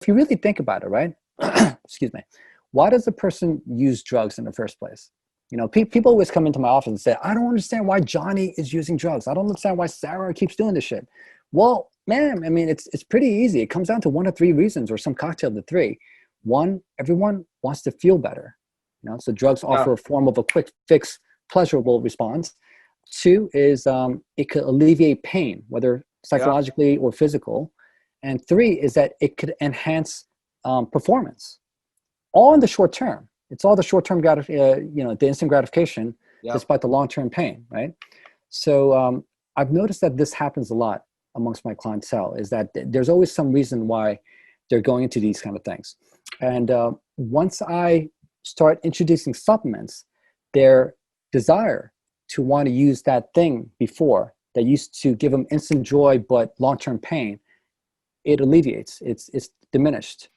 if you really think about it, right? Excuse me. Why does a person use drugs in the first place? People always come into my office and say, I don't understand why Johnny is using drugs. I don't understand why Sarah keeps doing this shit. Well, man, I mean, it's pretty easy. It comes down to one of three reasons or some cocktail of the three. One, everyone wants to feel better. So drugs offer a form of a quick fix, pleasurable response. Two is it could alleviate pain, whether psychologically or physical. And three is that it could enhance performance, all in the short term. It's all the short-term the instant gratification, despite the long-term pain, right? So I've noticed that this happens a lot amongst my clientele, is that there's always some reason why they're going into these kind of things. And once I start introducing supplements, their desire to want to use that thing before that used to give them instant joy but long-term pain, it alleviates. It's diminished.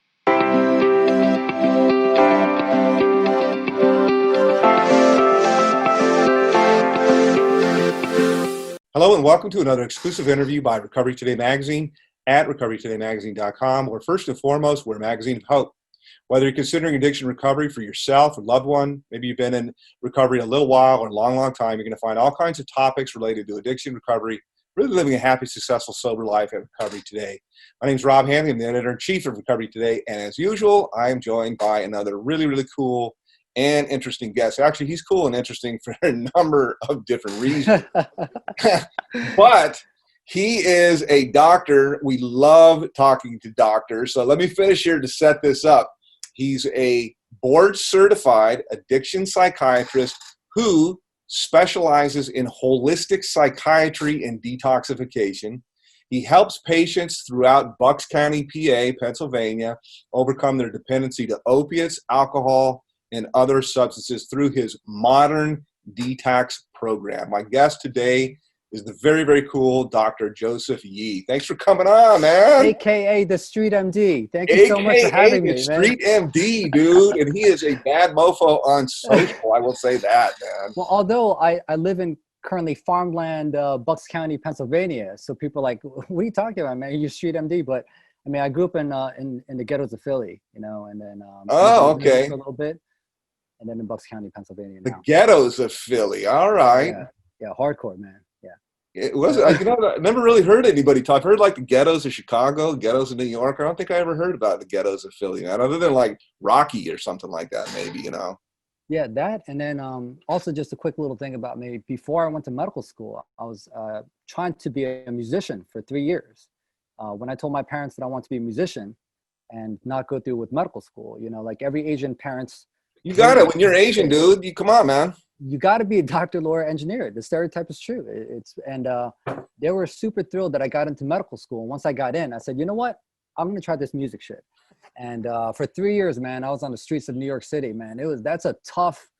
Hello and welcome to another exclusive interview by Recovery Today Magazine at recoverytodaymagazine.com, where first and foremost, we're a magazine of hope. Whether you're considering addiction recovery for yourself or loved one, maybe you've been in recovery a little while or a long, long time, you're going to find all kinds of topics related to addiction recovery, really living a happy, successful, sober life at Recovery Today. My name is Rob Hanley. I'm the editor-in-chief of Recovery Today, and as usual, I am joined by another really, really cool and interesting guest. Actually, he's cool and interesting for a number of different reasons. But he is a doctor. We love talking to doctors. So let me finish here to set this up. He's a board-certified addiction psychiatrist who specializes in holistic psychiatry and detoxification. He helps patients throughout Bucks County, PA, Pennsylvania, overcome their dependency to opiates, alcohol, and other substances through his modern detox program. My guest today is the very, very cool Dr. Joeseph Yee. Thanks for coming on, man. AKA the Street MD. Thank you so much for having me, man. Street MD, dude. And he is a bad mofo on social. I will say that, man. Well, although I live in currently farmland, Bucks County, Pennsylvania. So people are like, what are you talking about, man? You're Street MD. But I mean, I grew up in the ghettos of Philly, and then okay, for a little bit, and then in Bucks County, Pennsylvania now. The ghettos of Philly. All right. Yeah, hardcore, man. It was, I never really heard anybody talk. I've heard like the ghettos of Chicago, ghettos of New York. I don't think I ever heard about the ghettos of Philly, man, other than like Rocky or something like that, maybe, Yeah, that. And then also just a quick little thing about me. Before I went to medical school, I was trying to be a musician for 3 years. When I told my parents that I want to be a musician and not go through with medical school, like every Asian parents. You got it. When you're Asian, dude, come on, man. You got to be a doctor, lawyer, engineer. The stereotype is true. They were super thrilled that I got into medical school. And once I got in, I said, you know what? I'm going to try this music shit. And for 3 years, man, I was on the streets of New York City, man. That's a tough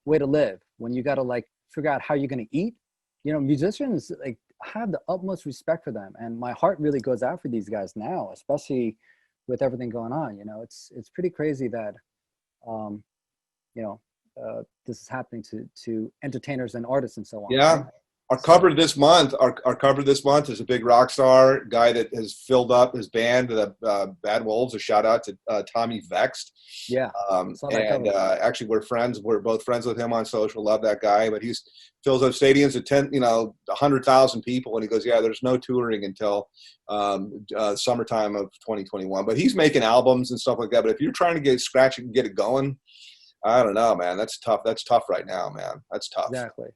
way to live when you got to like figure out how you're going to eat. Musicians, like, I have the utmost respect for them. And my heart really goes out for these guys now, especially with everything going on. It's pretty crazy that, this is happening to entertainers and artists and so on. Yeah. Right? Our cover this month is a big rock star guy that has filled up his band, the Bad Wolves. A shout out to Tommy Vexed. Yeah. Actually, we're both friends with him on social. Love that guy, but he's fills up stadiums at 100,000 people, and he goes, yeah, there's no touring until summertime of 2021. But he's making albums and stuff like that. But if you're trying to get it going, I don't know, man. That's tough. That's tough right now, man. That's tough. Exactly.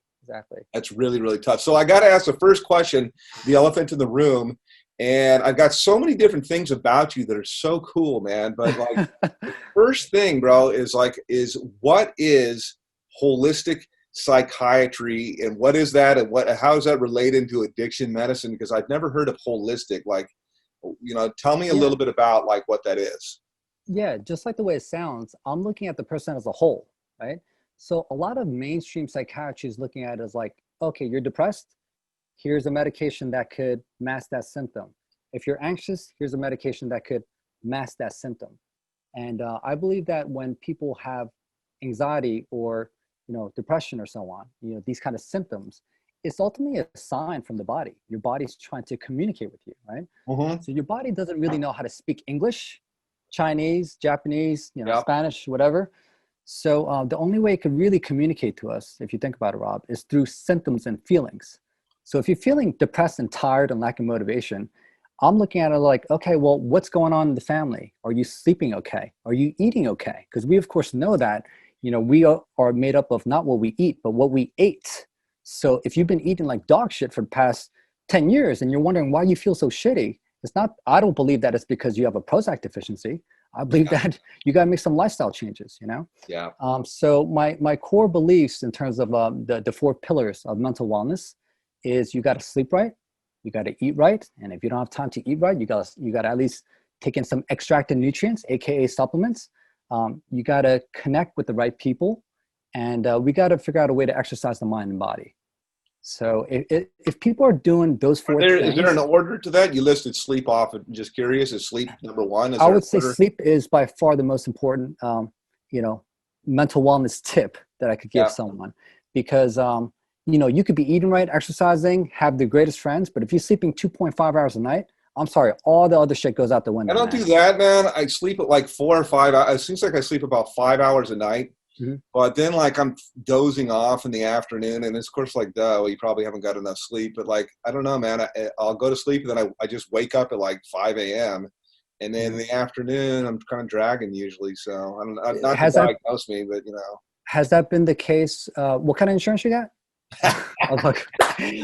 That's really, really tough. So I got to ask the first question, the elephant in the room, and I've got so many different things about you that are so cool, man. But like, the first thing, bro, is what is holistic psychiatry, and what is that, and how is that related to addiction medicine? Because I've never heard of holistic. Like, tell me a little bit about like what that is. Yeah, just like the way it sounds, I'm looking at the person as a whole, right? So a lot of mainstream psychiatry is looking at it as like, okay, you're depressed, here's a medication that could mask that symptom. If you're anxious, here's a medication that could mask that symptom. And I believe that when people have anxiety or, depression or so on, these kind of symptoms, it's ultimately a sign from the body. Your body's trying to communicate with you, right? Mm-hmm. So your body doesn't really know how to speak English, Chinese, Japanese, Yep. Spanish, whatever. So the only way it could really communicate to us, if you think about it, Rob, is through symptoms and feelings. So if you're feeling depressed and tired and lacking motivation, I'm looking at it like, okay, well, what's going on in the family? Are you sleeping okay? Are you eating okay? Because we, of course, know that, we are made up of not what we eat, but what we ate. So if you've been eating like dog shit for the past 10 years and you're wondering why you feel so shitty, it's not, I don't believe that it's because you have a Prozac deficiency. I believe that you got to make some lifestyle changes, Yeah. So my core beliefs in terms of the 4 pillars of mental wellness is you got to sleep right, you got to eat right, and if you don't have time to eat right, you got to at least take in some extracted nutrients, aka supplements. You got to connect with the right people, and we got to figure out a way to exercise the mind and body. So if people are doing those 4 things, Is there an order to that? You listed sleep off. I'm just curious. Is sleep number one? I would say sleep is by far the most important, mental wellness tip that I could give someone, because you could be eating right, exercising, have the greatest friends, but if you're sleeping 2.5 hours a night, I'm sorry, all the other shit goes out the window. I don't do that, man. I sleep at like 4 or 5 hours. It seems like I sleep about 5 hours a night. Mm-hmm. But then like I'm dozing off in the afternoon, and it's of course like, duh, well, you probably haven't got enough sleep. But like, I don't know, man. I'll go to sleep, and then I just wake up at like 5 a.m. And then in the afternoon, I'm kind of dragging usually. So I don't know. Not to diagnose me, but Has that been the case? What kind of insurance you got?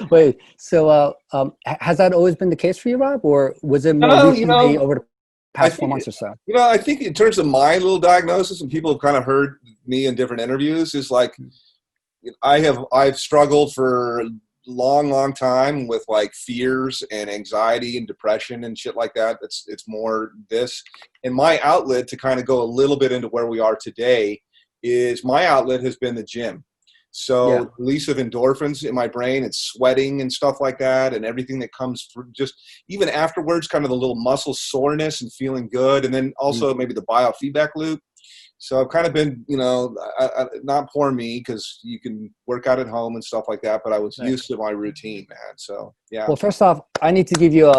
Wait, so has that always been the case for you, Rob, or was it more recently over the past 4 months or so? I think in terms of my little diagnosis, and people have kind of heard me in different interviews, is like I've struggled for a long time with like fears and anxiety and depression and shit like that. It's more this, and my outlet to kind of go a little bit into where we are today is my outlet has been the gym. So release of endorphins in my brain, and sweating and stuff like that, and everything that comes through, just even afterwards, kind of the little muscle soreness and feeling good. And then also maybe the biofeedback loop. So I've kind of been, not poor me, because you can work out at home and stuff like that, but I was used to my routine, man. So, yeah. Well, first off, I need to give you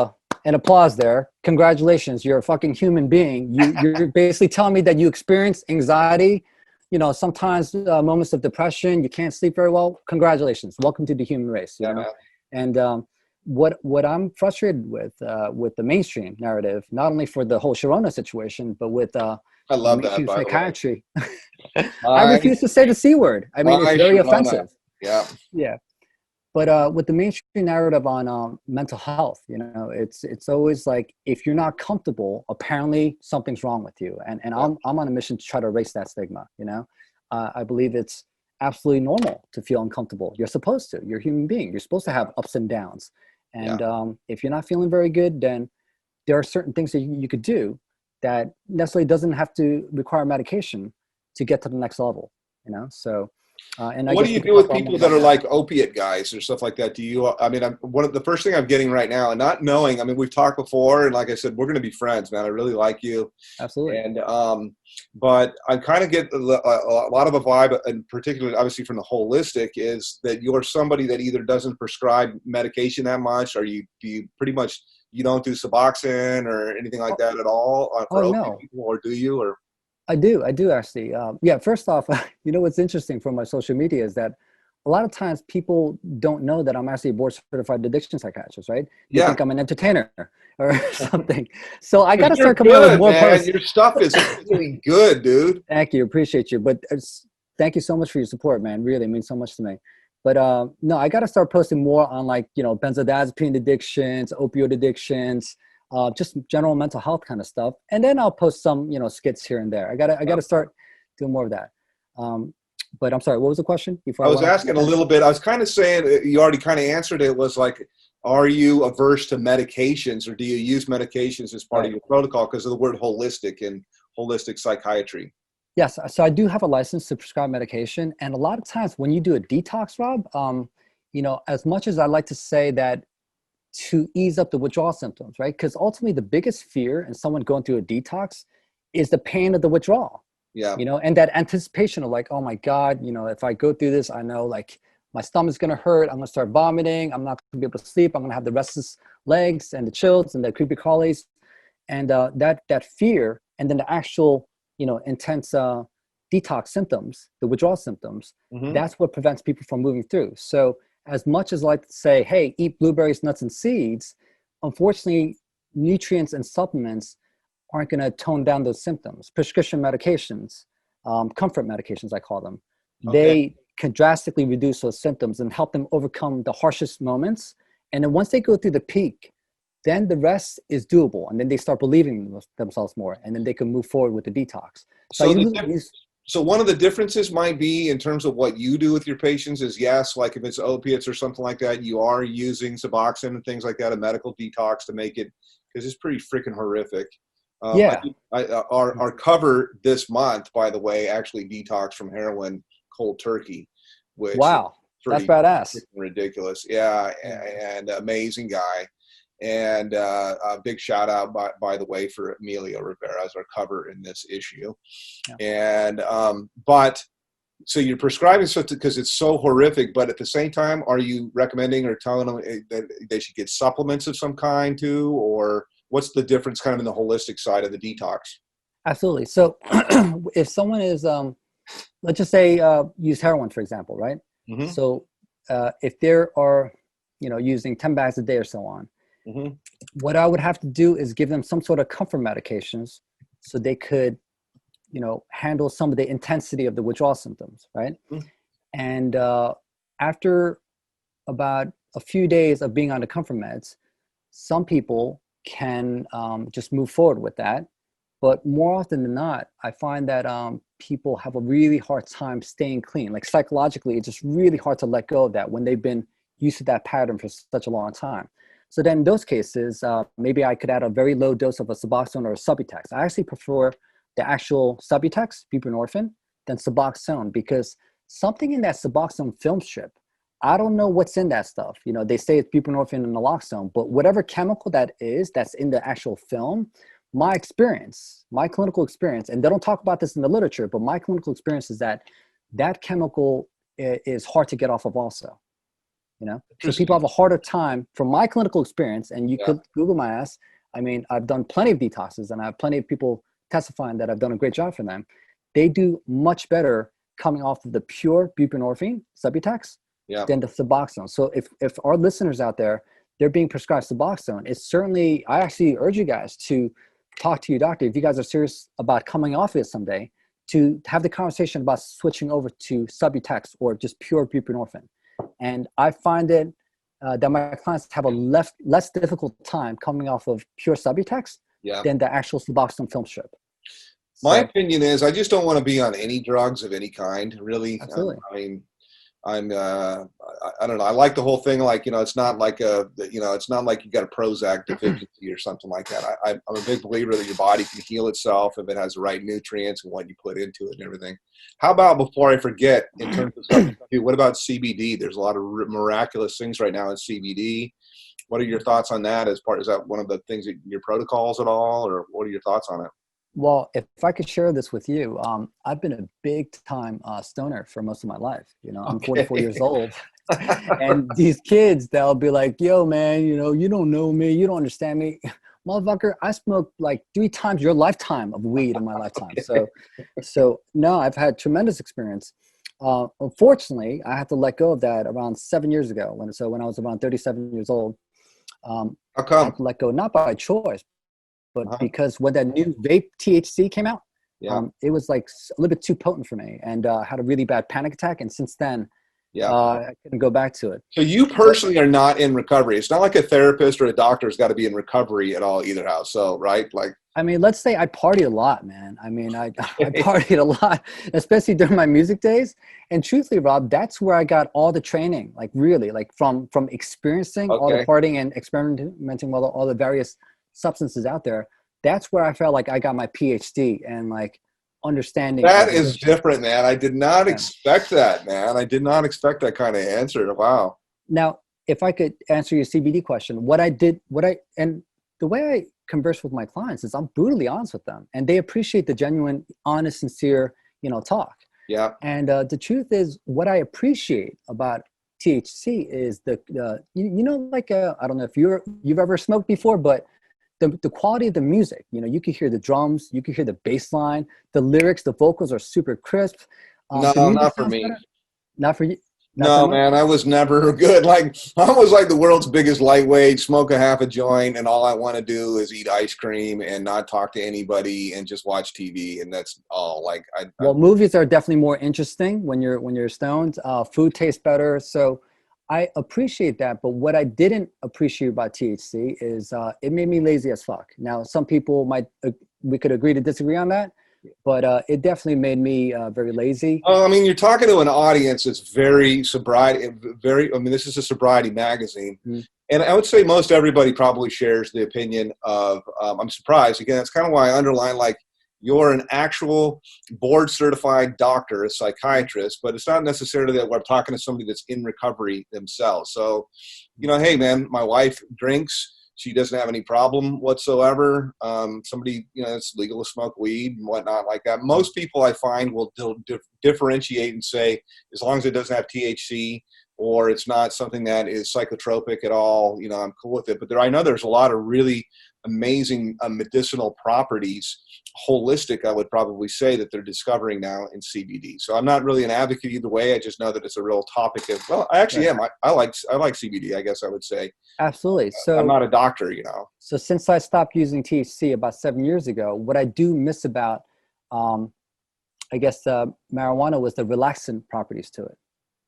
an applause there. Congratulations. You're a fucking human being. You're basically telling me that you experience anxiety, sometimes moments of depression, you can't sleep very well. Congratulations. Welcome to the human race. You know? And what I'm frustrated with the mainstream narrative, not only for the whole Sharona situation, but with I love that, by psychiatry. I refuse to say the C word. I mean, it's very offensive. Yeah. Yeah. But with the mainstream narrative on mental health, it's always like, if you're not comfortable, apparently something's wrong with you. And I'm on a mission to try to erase that stigma. I believe it's absolutely normal to feel uncomfortable. You're supposed to. You're a human being. You're supposed to have ups and downs. And if you're not feeling very good, then there are certain things that you could do that necessarily doesn't have to require medication to get to the next level. So. And what do you do with people that are like opiate guys or stuff like that? Do you, one of the first thing I'm getting right now, and not knowing, we've talked before, and like I said, we're going to be friends, man. I really like you. Absolutely. And, but I kind of get a lot of a vibe, and particularly obviously from the holistic, is that you're somebody that either doesn't prescribe medication that much, or do you pretty much, you don't do Suboxone or anything like that at all for opiate people, or do you, or? I do actually. First off, what's interesting from my social media is that a lot of times people don't know that I'm actually a board certified addiction psychiatrist, right? They think I'm an entertainer or something. So I got to start coming up with more posts. Your stuff is really good, dude. Thank you. Appreciate you. But thank you so much for your support, man. Really, it means so much to me. But no, I got to start posting more on benzodiazepine addictions, opioid addictions, just general mental health kind of stuff. And then I'll post some, skits here and there. I gotta start doing more of that. But I'm sorry, what was the question? I was asking a little bit, I was kind of saying, you already kind of answered it, was like, are you averse to medications, or do you use medications as part of your protocol because of the word holistic and holistic psychiatry? Yes. So I do have a license to prescribe medication. And a lot of times when you do a detox, Rob, as much as I like to say that to ease up the withdrawal symptoms, right? Because ultimately the biggest fear in someone going through a detox is the pain of the withdrawal. Yeah. And that anticipation of like, oh my God, if I go through this, I know like my stomach's going to hurt. I'm going to start vomiting. I'm not going to be able to sleep. I'm going to have the restless legs and the chills and the creepy crawlies. And that fear and then the actual, intense detox symptoms, the withdrawal symptoms, that's what prevents people from moving through. So as much as like to say, hey, eat blueberries, nuts, and seeds, unfortunately, nutrients and supplements aren't going to tone down those symptoms. Prescription medications, comfort medications, I call them, they can drastically reduce those symptoms and help them overcome the harshest moments. And then once they go through the peak, then the rest is doable. And then they start believing in themselves more, and then they can move forward with the detox. So one of the differences might be in terms of what you do with your patients is, yes, like if it's opiates or something like that, you are using Suboxone and things like that, a medical detox to make it, because it's pretty freaking horrific. Our cover this month, by the way, actually detoxed from heroin cold turkey, which that's badass, ridiculous. Yeah, and amazing guy. And a big shout out, by the way, for Emilio Rivera as our cover in this issue. And but so you're prescribing stuff because it's so horrific, but at the same time, are you recommending or telling them that they should get supplements of some kind too, or what's the difference kind of in the holistic side of the detox? Absolutely. So if someone is, let's just say, use heroin, for example, right? So if they are, using 10 bags a day or so on, what I would have to do is give them some sort of comfort medications so they could, handle some of the intensity of the withdrawal symptoms, right? And after about a few days of being on the comfort meds, some people can just move forward with that. But more often than not, I find that people have a really hard time staying clean. Like psychologically, it's just really hard to let go of that when they've been used to that pattern for such a long time. So then in those cases, maybe I could add a very low dose of a Suboxone or a Subutex. I actually prefer the actual Subutex, buprenorphine, than Suboxone, because something in that Suboxone film strip, I don't know what's in that stuff. They say it's buprenorphine and naloxone, but whatever chemical that is that's in the actual film, my clinical experience, and they don't talk about this in the literature, but my clinical experience is that that chemical is hard to get off of also. So people have a harder time, from my clinical experience, and you could Google my ass. I mean, I've done plenty of detoxes, and I have plenty of people testifying that I've done a great job for them. They do much better coming off of the pure buprenorphine, Subutex, than the Suboxone. So if our listeners out there, they're being prescribed Suboxone, it's certainly, I actually urge you guys to talk to your doctor. If you guys are serious about coming off it someday, to have the conversation about switching over to Subutex or just pure buprenorphine. And I find it that my clients have a less difficult time coming off of pure Subutex than the actual Suboxone film strip. My opinion is I just don't want to be on any drugs of any kind, really. Absolutely. I don't know. I like the whole thing. Like, it's not like it's not like you got a Prozac deficiency or something like that. I'm a big believer that your body can heal itself if it has the right nutrients and what you put into it and everything. How about, before I forget, in terms of stuff, what about CBD? There's a lot of miraculous things right now in CBD. What are your thoughts on that? Is that one of the things in your protocols at all, or what are your thoughts on it? Well, if I could share this with you, I've been a big time stoner for most of my life. I'm 44 years old, and these kids, they'll be like, yo, man, you don't know me. You don't understand me. Motherfucker, I smoked like 3 times your lifetime of weed in my lifetime. So no, I've had tremendous experience. Unfortunately, I had to let go of that around 7 years ago. When I was around 37 years old, how I come? had to let go, not by choice, but because when that new vape THC came out, it was like a little bit too potent for me, and I had a really bad panic attack. And since then, I couldn't go back to it. So you personally are not in recovery. It's not like a therapist or a doctor's got to be in recovery at all either, house. So, right? Like, I mean, let's say I partied a lot, man. I mean, I partied a lot, especially during my music days. And truthfully, Rob, that's where I got all the training, like really, like from experiencing all the partying and experimenting with all the various substances out there. That's where I felt like I got my PhD and like understanding. That is different, man. I did not expect that, man. I did not expect that kind of answer. Wow. Now, if I could answer your CBD question, and the way I converse with my clients is I'm brutally honest with them, and they appreciate the genuine, honest, sincere, talk. Yeah. And the truth is, what I appreciate about THC is like I don't know if you've ever smoked before, but the quality of the music. You know, you could hear the drums, you could hear the bass line, the lyrics, the vocals are super crisp. No, The music not for sounds me. better. Not for you. Not so No, much. man, I was never good. Like, I was like the world's biggest lightweight, smoke a half a joint, and all I want to do is eat ice cream and not talk to anybody and just watch TV, and that's all. Like, Well, movies are definitely more interesting when you're stoned. Food tastes better, so I appreciate that. But what I didn't appreciate about THC is it made me lazy as fuck. Now, some people might we could agree to disagree on that, but it definitely made me very lazy. I mean, you're talking to an audience that's very sobriety, very. I mean, this is a sobriety magazine, and I would say most everybody probably shares the opinion of. I'm surprised. Again, that's kind of why I underline, like, you're an actual board certified doctor, a psychiatrist, but it's not necessarily that we're talking to somebody that's in recovery themselves. So, you know, hey man, my wife drinks. She doesn't have any problem whatsoever. Somebody, you know, it's legal to smoke weed and whatnot like that. Most people I find will differentiate and say, as long as it doesn't have THC or it's not something that is psychotropic at all, you know, I'm cool with it. But I know there's a lot of really amazing medicinal properties, holistic, I would probably say, that they're discovering now in CBD. So I'm not really an advocate either way. I just know that it's a real topic of, well, I actually am. I like CBD, I guess I would say. Absolutely. So I'm not a doctor, you know. So since I stopped using THC about 7 years ago, what I do miss about, I guess, marijuana was the relaxant properties to it.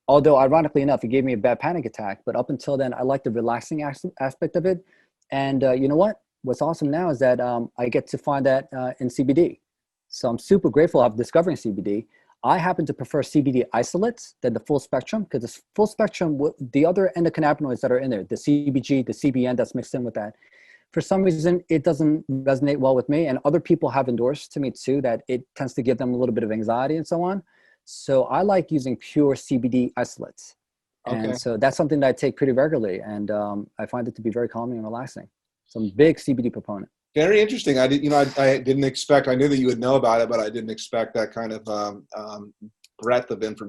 Although, ironically enough, it gave me a bad panic attack. But up until then, I liked the relaxing aspect of it. And you know what? What's awesome now is that I get to find that in CBD. So I'm super grateful of discovering CBD. I happen to prefer CBD isolates than the full spectrum, because the full spectrum, the other endocannabinoids that are in there, the CBG, the CBN that's mixed in with that, for some reason, it doesn't resonate well with me. And other people have endorsed to me too that it tends to give them a little bit of anxiety and so on. So I like using pure CBD isolates. Okay. And so that's something that I take pretty regularly. And I find it to be very calming and relaxing. So I'm a big CBD proponent. Very interesting. I didn't expect. I knew that you would know about it, but I didn't expect that kind of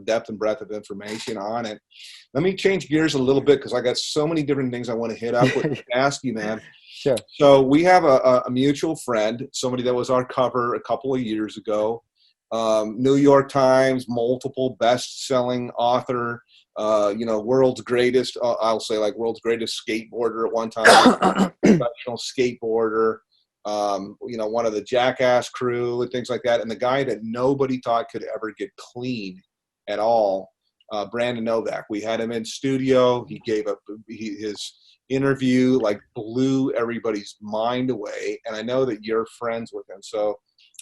depth and breadth of information on it. Let me change gears a little bit because I got so many different things I want to hit up with. Ask you, man. Sure. So we have a mutual friend, somebody that was our cover a couple of years ago. New York Times, multiple best-selling author. You know, world's greatest. I'll say like world's greatest skateboarder at one time. Professional skateboarder. You know, one of the Jackass crew and things like that. And the guy that nobody thought could ever get clean at all, Brandon Novak. We had him in studio. He gave up his interview, like blew everybody's mind away. And I know that you're friends with him. So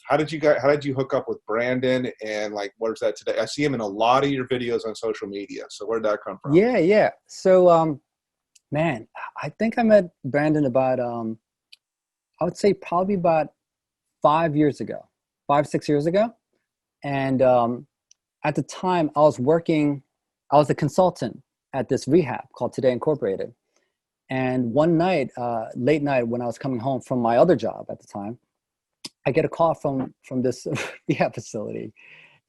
how did you hook up with Brandon, and like, where's that today? I see him in a lot of your videos on social media. So where'd that come from? Yeah. So, man, I think I met Brandon about, I would say probably about 5 years ago, 6 years ago. And at the time I was a consultant at this rehab called Today Incorporated. And one night, late night, when I was coming home from my other job at the time, I get a call from this rehab facility.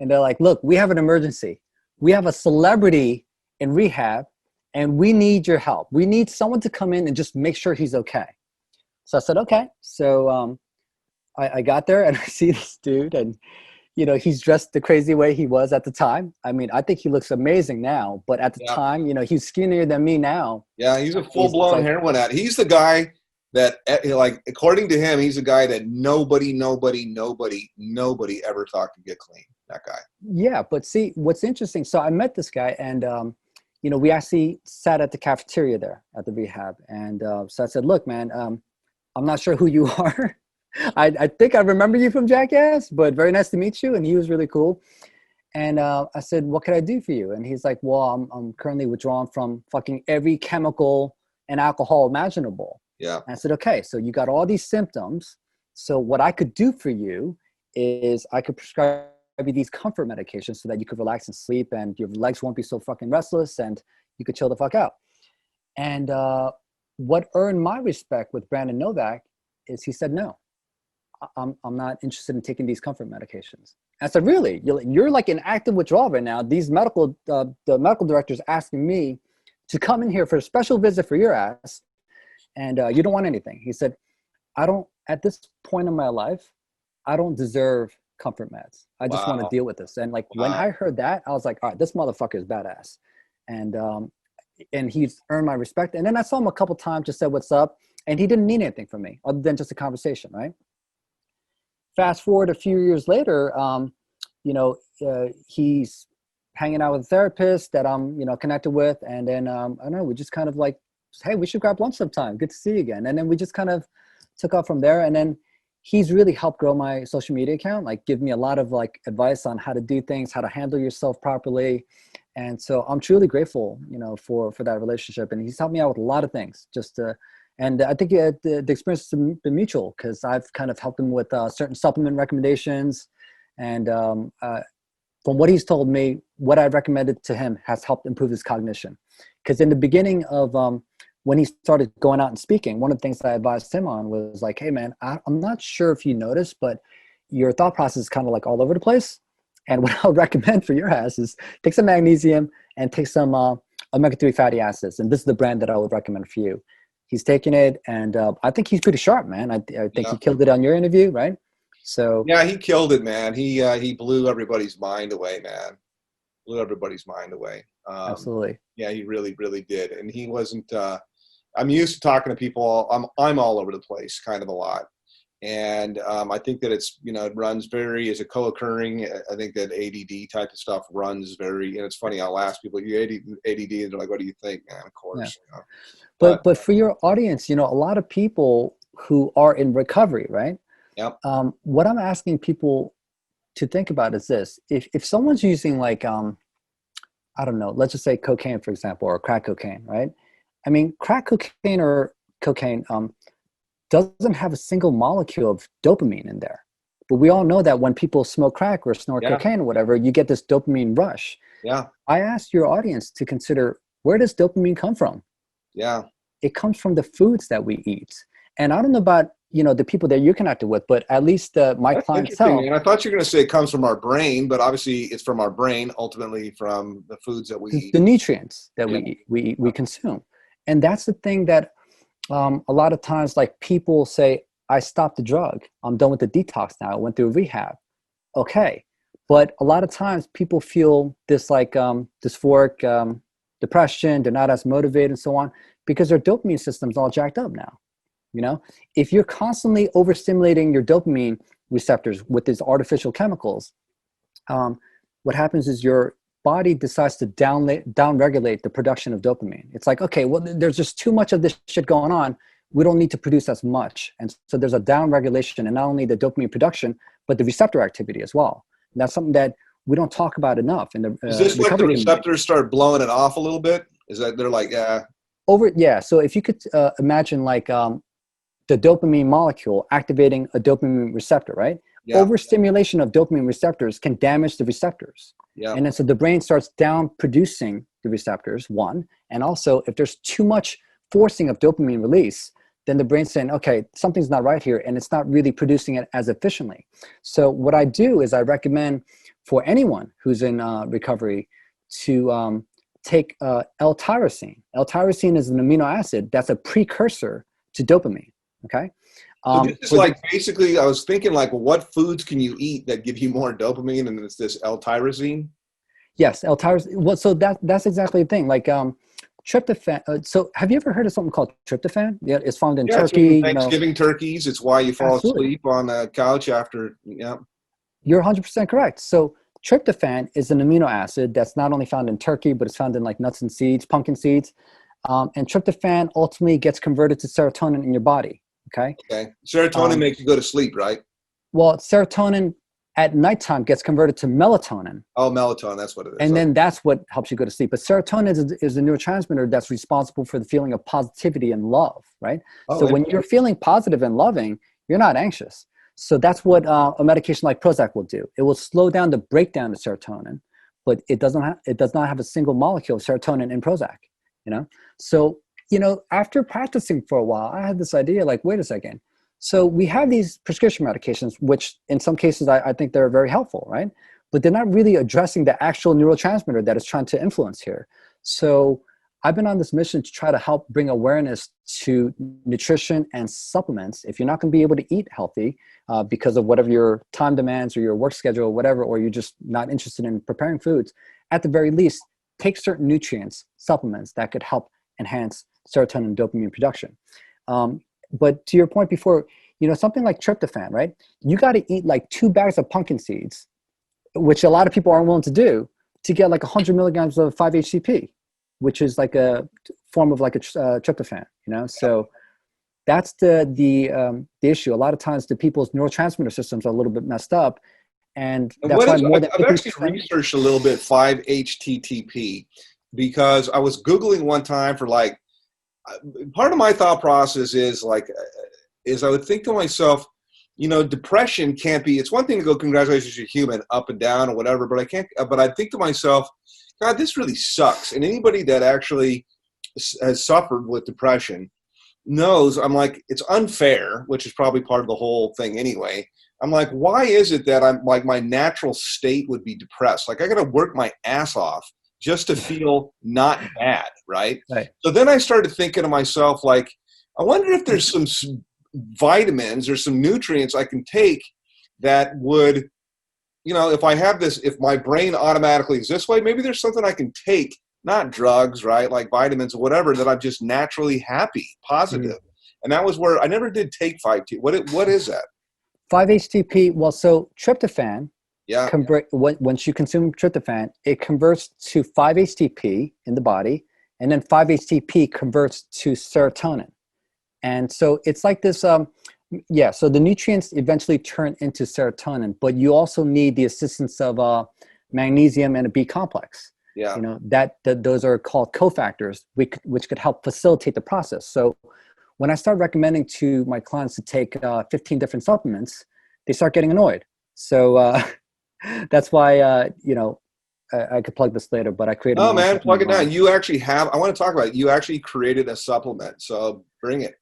And they're like, look, we have an emergency. We have a celebrity in rehab and we need your help. We need someone to come in and just make sure he's okay. So I said, okay. So I got there and I see this dude, and, you know, he's dressed the crazy way he was at the time. I mean, I think he looks amazing now, but at the time, you know, he's skinnier than me now. Yeah, he's a full-blown heroin addict. He's the guy that, like, according to him, he's a guy that nobody ever thought could get clean. That guy. Yeah, but see, what's interesting, so I met this guy, and you know, we actually sat at the cafeteria there at the rehab, and so I said, look, man, I'm not sure who you are. I think I remember you from Jackass, but very nice to meet you. And he was really cool. And I said, what can I do for you? And he's like, well, I'm currently withdrawn from fucking every chemical and alcohol imaginable. Yeah. And I said, okay, so you got all these symptoms. So what I could do for you is I could prescribe you these comfort medications so that you could relax and sleep and your legs won't be so fucking restless and you could chill the fuck out. And what earned my respect with Brandon Novak is he said, no, I'm not interested in taking these comfort medications. I said, really? You're like in active withdrawal right now. These the medical director's asking me to come in here for a special visit for your ass, and you don't want anything. He said, I don't, at this point in my life, I don't deserve comfort meds. I just want to Wow. deal with this. And like when Wow. I heard that, I was like, all right, this motherfucker is badass. And he's earned my respect. And then I saw him a couple times, just said what's up, and he didn't need anything from me other than just a conversation, right? Fast forward a few years later, he's hanging out with a therapist that I'm, connected with. And then, I don't know, we just kind of like, hey, we should grab lunch sometime. Good to see you again. And then we just kind of took off from there. And then he's really helped grow my social media account, like give me a lot of like advice on how to do things, how to handle yourself properly. And so I'm truly grateful, for that relationship. And he's helped me out with a lot of things and I think the experience has been mutual because I've kind of helped him with certain supplement recommendations. And from what he's told me, what I recommended to him has helped improve his cognition. Because in the beginning of when he started going out and speaking, one of the things that I advised him on was like, hey, man, I'm not sure if you noticed, but your thought process is kind of like all over the place. And what I'll recommend for your ass is take some magnesium and take some omega-3 fatty acids. And this is the brand that I would recommend for you. He's taking it, and I think he's pretty sharp, man. I think he killed it on your interview, right? So yeah, he killed it, man. He blew everybody's mind away, man. Blew everybody's mind away. Absolutely. Yeah, he really, really did. And he wasn't. I'm used to talking to people. I'm all over the place, kind of a lot. And I think that it runs very as a co-occurring. I think that ADD type of stuff runs very, and it's funny, I'll ask people, you ADD, and they're like, what do you think, man? Of course. Yeah. But for your audience, a lot of people who are in recovery, right? Yep. What I'm asking people to think about is this. If someone's using like, I don't know, let's just say cocaine, for example, or crack cocaine, right? I mean, crack cocaine or cocaine, doesn't have a single molecule of dopamine in there. But we all know that when people smoke crack or snort cocaine or whatever, you get this dopamine rush. Yeah. I asked your audience to consider, where does dopamine come from? Yeah. It comes from the foods that we eat. And I don't know about, the people that you're connected with, but at least my clientele. And I thought you were going to say it comes from our brain, but obviously it's from our brain, ultimately from the foods that we eat. The nutrients that we consume. And that's the thing that a lot of times, like people say, I stopped the drug. I'm done with the detox now. I went through rehab. Okay. But a lot of times people feel this like dysphoric depression. They're not as motivated and so on because their dopamine system's all jacked up now. If you're constantly overstimulating your dopamine receptors with these artificial chemicals, what happens is your body decides to down-regulate the production of dopamine. It's like, okay, well, there's just too much of this shit going on. We don't need to produce as much. And so there's a down-regulation in not only the dopamine production, but the receptor activity as well. And that's something that we don't talk about enough. Is this like the receptors start blowing it off a little bit? Is that they're like, yeah. So if you could imagine like the dopamine molecule activating a dopamine receptor, right? Yeah. Overstimulation of dopamine receptors can damage the receptors. Yeah. And then so the brain starts down producing the receptors, one. And also if there's too much forcing of dopamine release, then the brain's saying, okay, something's not right here. And it's not really producing it as efficiently. So what I do is I recommend for anyone who's in recovery to take L-tyrosine. L-tyrosine is an amino acid that's a precursor to dopamine. Okay. So this is like basically, I was thinking like, well, what foods can you eat that give you more dopamine? And it's this L-tyrosine. Yes, L-tyrosine. Well, so that's exactly the thing. Like tryptophan. So have you ever heard of something called tryptophan? Yeah, it's found in turkey. Thanksgiving turkeys. It's why you fall asleep on a couch after. Yeah. You're 100% correct. So tryptophan is an amino acid that's not only found in turkey, but it's found in like nuts and seeds, pumpkin seeds. And tryptophan ultimately gets converted to serotonin in your body. Okay. Serotonin makes you go to sleep, right? Well, serotonin at nighttime gets converted to melatonin. Oh, melatonin. That's what it is. And then that's what helps you go to sleep. But serotonin is a neurotransmitter that's responsible for the feeling of positivity and love, right? So when you're feeling positive and loving, you're not anxious. So that's what a medication like Prozac will do. It will slow down the breakdown of serotonin, but it does not have a single molecule of serotonin in Prozac, So, after practicing for a while, I had this idea like, wait a second. So we have these prescription medications, which in some cases I think they're very helpful, right? But they're not really addressing the actual neurotransmitter that is trying to influence here. So I've been on this mission to try to help bring awareness to nutrition and supplements. If you're not going to be able to eat healthy because of whatever your time demands or your work schedule or whatever, or you're just not interested in preparing foods, at the very least, take certain nutrients, supplements that could help enhance serotonin and dopamine production. But to your point before, something like tryptophan, right? You got to eat like 2 bags of pumpkin seeds, which a lot of people aren't willing to do, to get like 100 milligrams of 5-HTP, which is like a form of like a tryptophan, So that's the issue. A lot of times the people's neurotransmitter systems are a little bit messed up. And that's why more than I've actually researched a little bit 5-HTTP, because I was Googling one time for like, part of my thought process is I would think to myself, depression can't be, it's one thing to go, congratulations, you're human, up and down or whatever, but I think to myself, God, this really sucks. And anybody that actually has suffered with depression knows, I'm like, it's unfair, which is probably part of the whole thing anyway. I'm like, why is it that I'm like, my natural state would be depressed? Like, I got to work my ass off just to feel not bad, right? So then I started thinking to myself, like, I wonder if there's some vitamins or some nutrients I can take that would, if I have this, if my brain automatically is this way, maybe there's something I can take, not drugs, right? Like vitamins or whatever, that I'm just naturally happy, positive. And that was where I never did take 5-HTP. What is that? 5-HTP, well, so tryptophan, once you consume tryptophan, it converts to 5-HTP in the body, and then 5-HTP converts to serotonin. And so it's like this, so the nutrients eventually turn into serotonin, but you also need the assistance of magnesium and a B complex. Those are called cofactors, which could help facilitate the process. So when I start recommending to my clients to take 15 different supplements, they start getting annoyed. So that's why, I could plug this later, but I created. Oh man, plug it down. You actually I want to talk about it. You actually created a supplement. So bring it.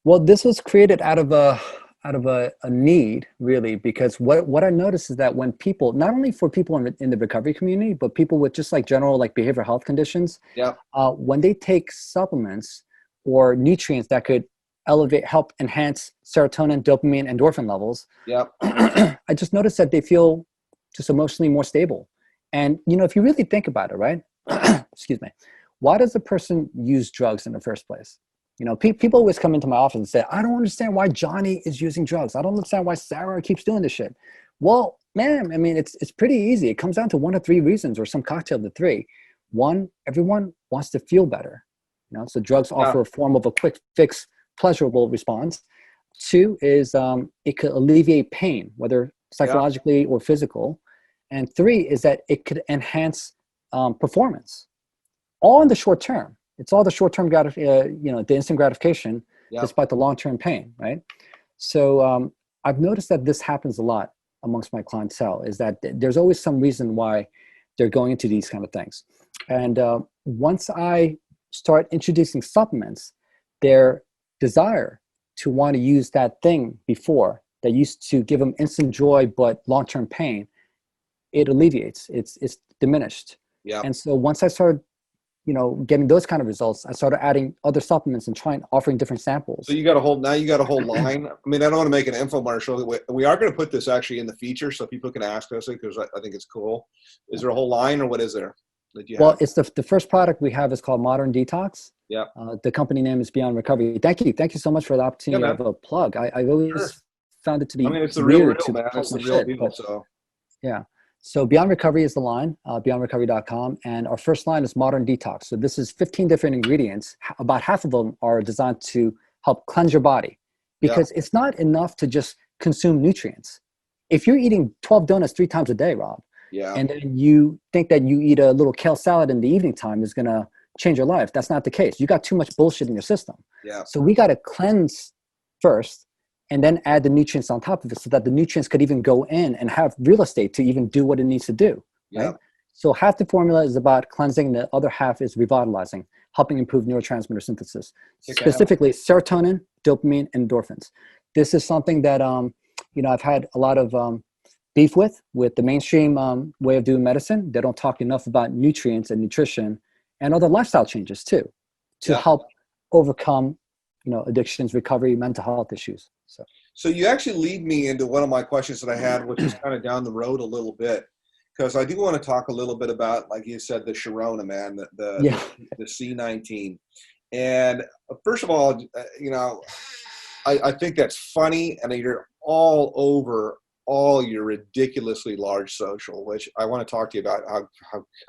Well, this was created out of a need, really, because what I noticed is that when people, not only for people in the recovery community, but people with just like general like behavioral health conditions, when they take supplements or nutrients that could help enhance serotonin, dopamine, endorphin levels, I just noticed that they feel just emotionally more stable. And if you really think about it, right? Excuse me. Why does a person use drugs in the first place? People always come into my office and say, I don't understand why Johnny is using drugs. I don't understand why Sarah keeps doing this shit. Well, man, I mean, it's pretty easy. It comes down to 1 or 3 reasons, or some cocktail of the 3. 1, everyone wants to feel better. So drugs offer a form of a quick fix, pleasurable response. 2 is it could alleviate pain, whether psychologically or physical. And 3 is that it could enhance performance, all in the short term. It's all the short-term the instant gratification, despite the long-term pain, right? So I've noticed that this happens a lot amongst my clientele, is that there's always some reason why they're going into these kind of things. And once I start introducing supplements, their desire to want to use that thing before that used to give them instant joy but long-term pain, it alleviates. It's diminished. And so once I started getting those kind of results, I started adding other supplements and offering different samples. So you got a whole line. I mean, I don't want to make an infomercial. We are going to put this actually in the feature so people can ask us it, because I think it's cool. Is there a whole line, or what is there that you have? It's the first product we have is called Modern Detox. The company name is Beyond Recovery. Thank you so much for the opportunity of a plug. I always found it to be it's the real man. It's the real deal. So So Beyond Recovery is the line, beyondrecovery.com. And our first line is Modern Detox. So this is 15 different ingredients. About half of them are designed to help cleanse your body, because it's not enough to just consume nutrients. If you're eating 12 donuts 3 times a day, Rob, and then you think that you eat a little kale salad in the evening time is going to change your life, that's not the case. You got too much bullshit in your system. So we got to cleanse first, and then add the nutrients on top of it, so that the nutrients could even go in and have real estate to even do what it needs to do. Right? So half the formula is about cleansing, the other half is revitalizing, helping improve neurotransmitter synthesis, specifically serotonin, dopamine, and endorphins. This is something that I've had a lot of beef with the mainstream way of doing medicine. They don't talk enough about nutrients and nutrition and other lifestyle changes too, to help overcome, addictions, recovery, mental health issues. So you actually lead me into one of my questions that I had, which is kind of down the road a little bit, because I do want to talk a little bit about, like you said, the Sharona, man, the C19. And first of all, I think that's funny, and you're all over all your ridiculously large social, which I want to talk to you about.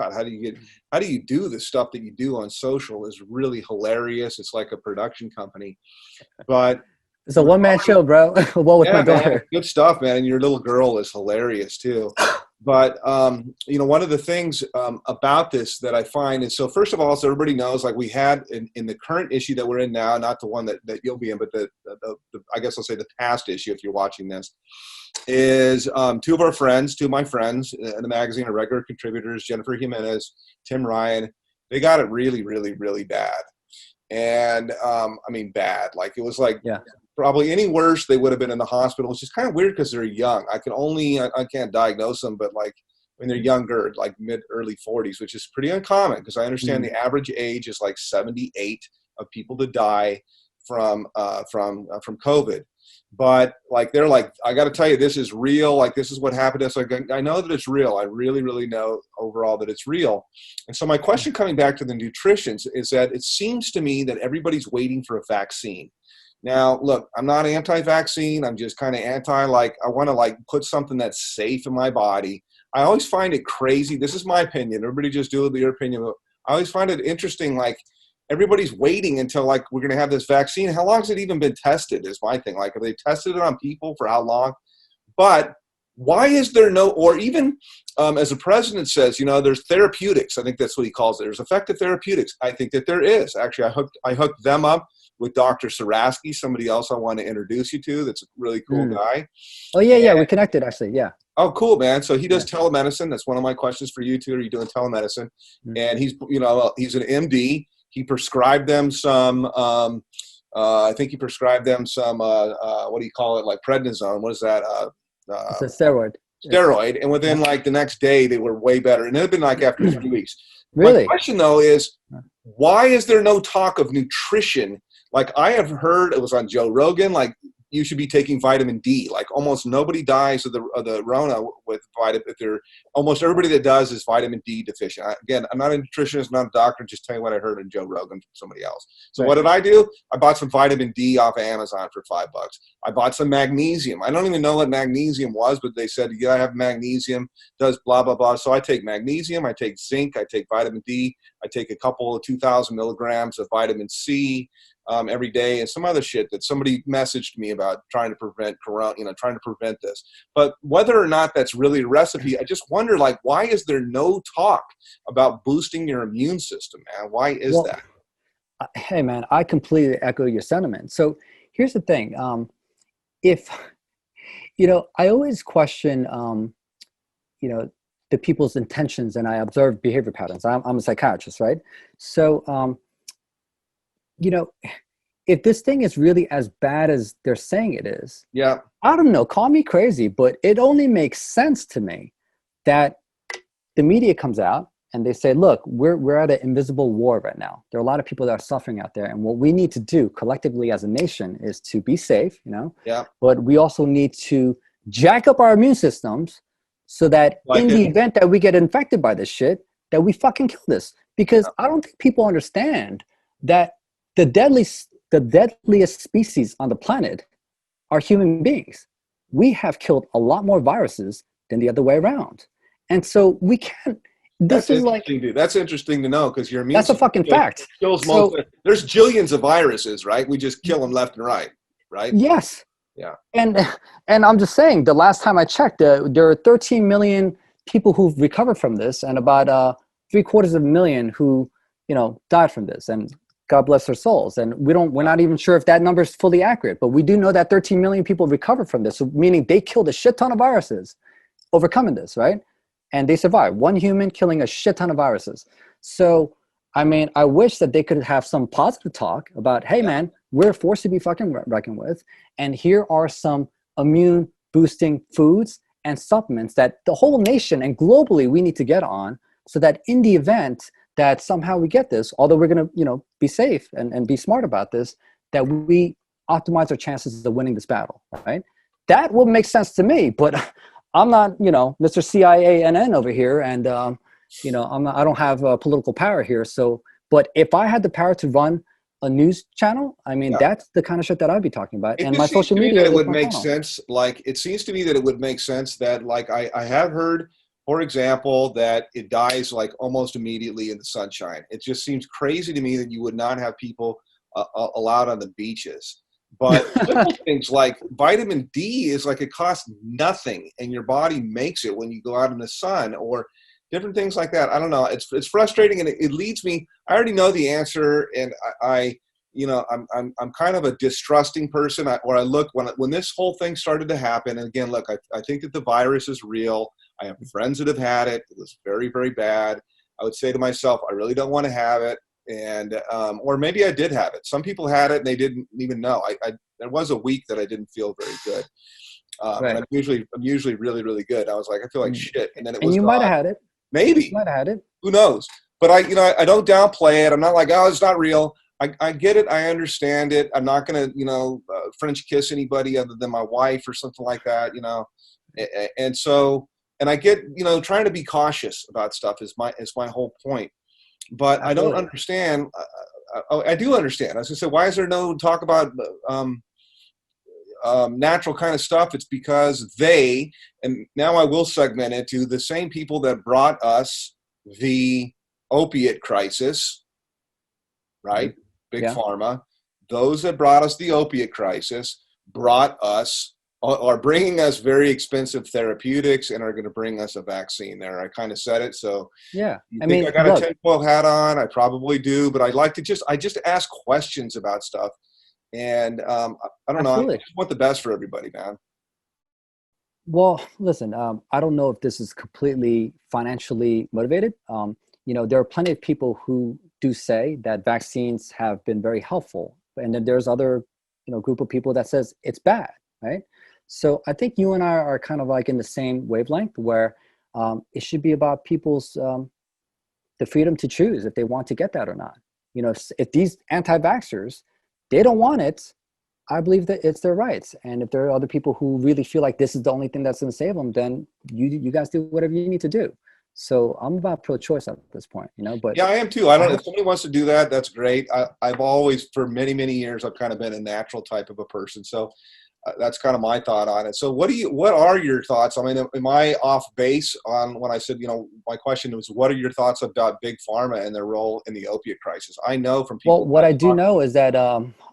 How do you do the stuff that you do on social is really hilarious. It's like a production company, but it's a one-man show, bro. Well, with my daughter. Man, good stuff, man. And your little girl is hilarious too. But one of the things about this that I find is, so first of all, so everybody knows, like we had in the current issue that we're in now, not the one that you'll be in, but the I guess I'll say the past issue if you're watching this, is two of my friends in the magazine are regular contributors, Jennifer Jimenez, Tim Ryan. They got it really, really, really bad. And bad. Like it was like probably any worse, they would have been in the hospital, which is kind of weird because they're young. I can't diagnose them, but like when they're younger, like early 40s, which is pretty uncommon because I understand the average age is like 78 of people to die from COVID. But like, they're like, I got to tell you, this is real. Like, this is what happened to us. Like, I know that it's real. I really, really know overall that it's real. And so my question coming back to the nutrition is that it seems to me that everybody's waiting for a vaccine. Now, look, I'm not anti-vaccine. I'm just kind of I want to like put something that's safe in my body. I always find it crazy. This is my opinion. Everybody just do it with your opinion. I always find it interesting. Like, everybody's waiting until like we're going to have this vaccine. How long has it even been tested is my thing. Like, have they tested it on people for how long? But why is there no, or even as the president says, there's therapeutics. I think that's what he calls it. There's effective therapeutics. I think that there is. Actually, I hooked them up with Dr. Sarasky, somebody else I want to introduce you to. That's a really cool guy. Oh yeah, we connected actually. Yeah. Oh, cool, man. So he does telemedicine. That's one of my questions for you too. Are you doing telemedicine? And he's an MD. He prescribed them some, I think he prescribed them some, what do you call it? Like prednisone. What is that? It's a steroid. Steroid. And within like the next day, they were way better. And it had been like after 3 weeks. Really? My question though is, why is there no talk of nutrition? Like I have heard, it was on Joe Rogan, like you should be taking vitamin D. Like almost nobody dies of the Rona with vitamin. Almost everybody that does is vitamin D deficient. Again, I'm not a nutritionist, not a doctor. Just tell you what I heard on Joe Rogan from somebody else. So what did I do? I bought some vitamin D off of Amazon for $5. I bought some magnesium. I don't even know what magnesium was, but they said you gotta have magnesium. Does blah blah blah. So I take magnesium. I take zinc. I take vitamin D. I take a couple of 2,000 milligrams of vitamin C. Every day, and some other shit that somebody messaged me about trying to prevent corona, trying to prevent this. But whether or not that's really a recipe, I just wonder, like, why is there no talk about boosting your immune system, man? Why is that? Hey, man, I completely echo your sentiment. So here's the thing. I always question, the people's intentions, and I observe behavior patterns. I'm a psychiatrist, right? So, if this thing is really as bad as they're saying it is, I don't know, call me crazy, but it only makes sense to me that the media comes out and they say, look, we're at an invisible war right now. There are a lot of people that are suffering out there. And what we need to do collectively as a nation is to be safe, but we also need to jack up our immune systems so that in the event that we get infected by this shit, that we fucking kill this. Because I don't think people understand that the deadliest species on the planet are human beings. We have killed a lot more viruses than the other way around. And so we can't, that's interesting to know, because your immune system, that's a fucking fact. There's jillions of viruses, right? We just kill them left and right, right? Yes. Yeah. And I'm just saying, the last time I checked, there are 13 million people who've recovered from this, and about 750,000 who, died from this. And God bless their souls. And we're not even sure if that number is fully accurate, but we do know that 13 million people recovered from this, meaning they killed a shit ton of viruses overcoming this, right? And they survived. One human killing a shit ton of viruses. So, I wish that they could have some positive talk about, hey man, we're a force to be fucking reckoned with. And here are some immune boosting foods and supplements that the whole nation and globally we need to get on, so that in the event that somehow we get this, although we're going to, you know, be safe and be smart about this, that we optimize our chances of winning this battle, right? That would make sense to me, but I'm not, you know, Mr. CIANN over here, and you know, I don't have political power here. So, but if I had the power to run a news channel, I mean, that's the kind of shit that I'd be talking about. And my social media, it would make sense. Like, it seems to me that it would make sense that, like, I have heard, for example, that it dies like almost immediately in the sunshine. It just seems crazy to me that you would not have people allowed on the beaches. But simple things like vitamin D is like, it costs nothing and your body makes it when you go out in the sun, or different things like that. I don't know. It's frustrating, and it leads me. I already know the answer, and I you know, I'm kind of a distrusting person. Where I look when this whole thing started to happen, and again, look, I think that the virus is real. I have friends that have had it. It was very, very bad. I would say to myself, I really don't want to have it. And, or maybe I did have it. Some people had it and they didn't even know. There was a week that I didn't feel very good. Right. And I'm usually really, really good. I was like, I feel like shit. And then it was, and you might have had it. Maybe. You might have had it. Who knows? But I don't downplay it. I'm not like, oh, it's not real. I get it. I understand it. I'm not going to, French kiss anybody other than my wife or something like that, And so, and I get, trying to be cautious about stuff is my whole point. But I don't understand. I do understand. I was going to say, why is there no talk about natural kind of stuff? It's because and now I will segment it to the same people that brought us the opiate crisis, right? Big Pharma. Those that brought us the opiate crisis are bringing us very expensive therapeutics and are going to bring us a vaccine there. I kind of said it. So yeah, I got a tinfoil hat on. I probably do, but I like to I just ask questions about stuff. And I don't know. I just want the best for everybody, man. Well, listen, I don't know if this is completely financially motivated. There are plenty of people who do say that vaccines have been very helpful. And then there's other, group of people that says it's bad, right? So I think you and I are kind of like in the same wavelength, where it should be about people's the freedom to choose if they want to get that or not. If these anti-vaxxers, they don't want it, I believe that it's their rights. And if there are other people who really feel like this is the only thing that's going to save them, then you guys do whatever you need to do. So I'm about pro-choice at this point, but yeah, I am too. I don't know if somebody wants to do that. That's great. I've always, for many, many years, I've kind of been a natural type of a person. So that's kind of my thought on it. So what are your thoughts? I mean, am I off base on when I said, my question was, what are your thoughts about Big Pharma and their role in the opiate crisis? I know from people. Well, what I do know is that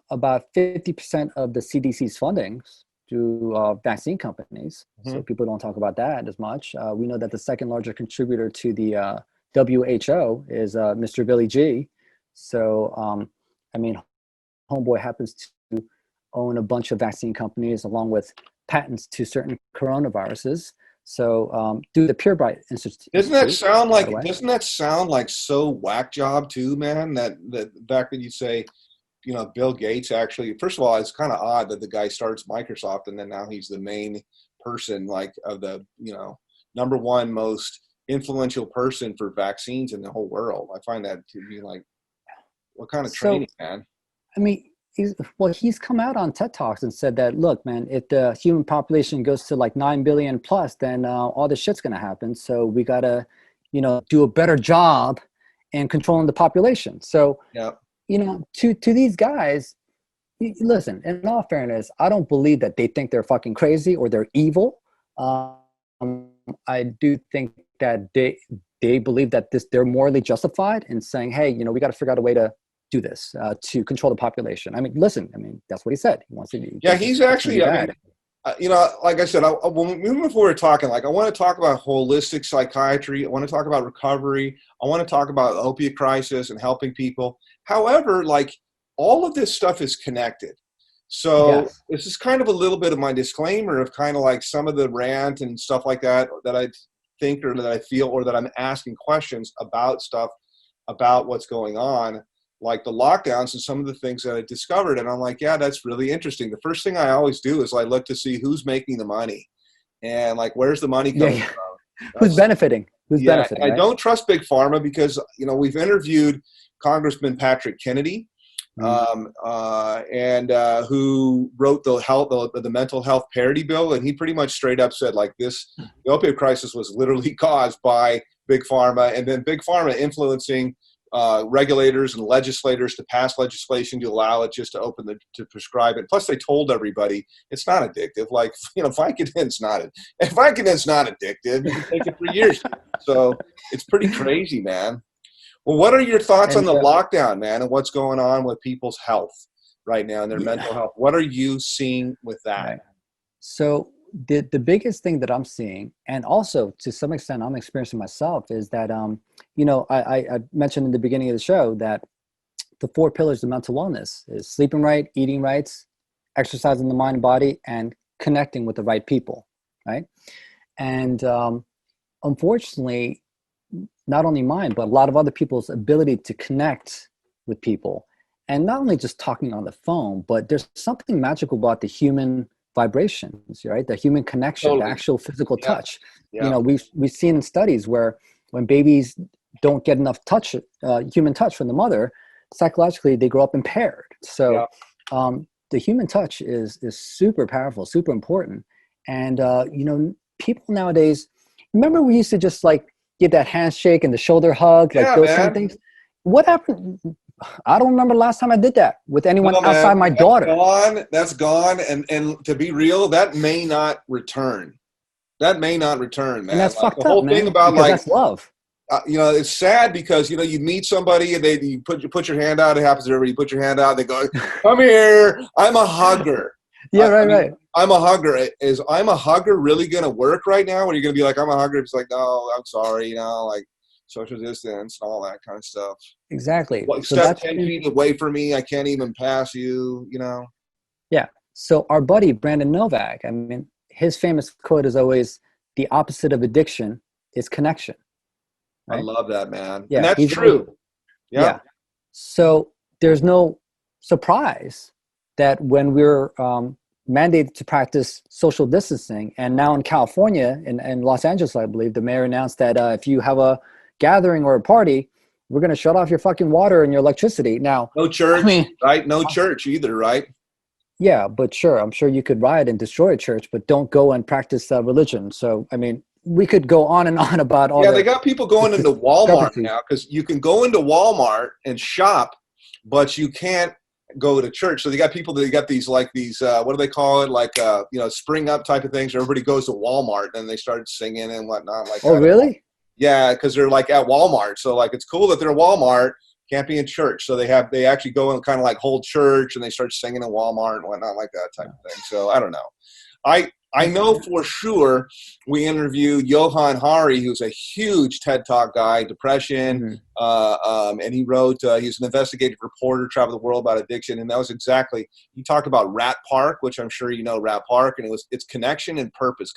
about 50% of the CDC's fundings to vaccine companies. Mm-hmm. So people don't talk about that as much. We know that the second largest contributor to the WHO is Mr. Billy G. So, Homeboy happens to own a bunch of vaccine companies along with patents to certain coronaviruses. So do the Purebright Institute. Doesn't that sound like so whack job too, man? That the fact that you say, Bill Gates actually, first of all, it's kind of odd that the guy starts Microsoft and then now he's the main person, like, of the, number one most influential person for vaccines in the whole world. I find that to be like, what kind of training, man? I mean, he's come out on TED Talks and said that, look, man, if the human population goes to like 9 billion plus, then all this shit's going to happen. So we got to, do a better job in controlling the population. So, to these guys, listen, in all fairness, I don't believe that they think they're fucking crazy or they're evil. I do think that they believe that they're morally justified in saying, hey, we got to figure out a way to do this to control the population. I mean, listen, that's what he said. He wants to. Yeah, he's actually. Like I said, when we're talking, like, I want to talk about holistic psychiatry. I want to talk about recovery. I want to talk about the opiate crisis and helping people. However, like, all of this stuff is connected. So this is kind of a little bit of my disclaimer of kind of like some of the rant and stuff like that I think or that I feel or that I'm asking questions about stuff about what's going on, like the lockdowns and some of the things that I discovered. And I'm like, yeah, that's really interesting. The first thing I always do is I look to see who's making the money and like, where's the money coming from? Who's benefiting? Who's Yeah, benefiting, I right? don't trust Big Pharma because, we've interviewed Congressman Patrick Kennedy, Mm. who wrote the mental health parity bill, and he pretty much straight up said like this: the opioid crisis was literally caused by Big Pharma, and then Big Pharma influencing regulators and legislators to pass legislation to allow it just to prescribe it. Plus, they told everybody it's not addictive. Like, Vicodin's not addictive. You can take it for years. So it's pretty crazy, man. Well, what are your thoughts on And the lockdown, man, and what's going on with people's health right now and their mental health? What are you seeing with that? right. So the biggest thing that I'm seeing, and also to some extent I'm experiencing myself, is that I mentioned in the beginning of the show that the 4 pillars of mental wellness is sleeping right, eating right, exercising the mind and body, and connecting with the right people, right? And unfortunately, not only mine, but a lot of other people's ability to connect with people, and not only just talking on the phone, but there's something magical about the human vibrations, right? The human connection, Totally. the actual physical touch. Yeah. We've seen in studies where when babies don't get enough touch, human touch from the mother, psychologically they grow up impaired. So the human touch is super powerful, super important. And people nowadays, remember we used to just like give that handshake and the shoulder hug, like those kind of things. What happened? I don't remember the last time I did that with anyone outside my daughter. That's gone. And to be real, that may not return. Man. And that's like, fucked the whole up, man. thing about Because that's love. It's sad because you meet somebody and you put your hand out. It happens to everybody. You put your hand out. They go, "Come here. I'm a hugger." Yeah, right. I'm a hugger. Is I'm a hugger really going to work right now? Or are you going to be like, I'm a hugger? It's like, no, I'm sorry. Like social distance and all that kind of stuff. Exactly. Well, So step 10 feet away from me. I can't even pass you. Yeah. So our buddy Brandon Novak, I mean, his famous quote is always, "The opposite of addiction is connection." Right? I love that, man. Yeah, and that's true. Yeah. So there's no surprise that when we're mandated to practice social distancing, and now in California, in Los Angeles, I believe, the mayor announced that if you have a gathering or a party, we're going to shut off your fucking water and your electricity. Now, no church, right? No church either, right? Yeah, but sure, I'm sure you could riot and destroy a church, but don't go and practice religion. So, I mean, we could go on and on about all. Yeah, they got people going into Walmart now because you can go into Walmart and shop, but you can't go to church. So they got people that got these what do they call it? Like spring up type of things. Everybody goes to Walmart and they started singing and whatnot. Like, oh, really? Yeah, because they're like at Walmart. So like it's cool that they're at Walmart. Can't be in church. So they actually go and kind of like hold church and they start singing in Walmart and whatnot, like that type of thing. So I don't know. I know for sure we interviewed Johann Hari, who's a huge TED Talk guy, depression, and he wrote, he's an investigative reporter, traveled the world about addiction, and that was exactly, he talked about Rat Park, which I'm sure you know Rat Park, and it's connection and purpose.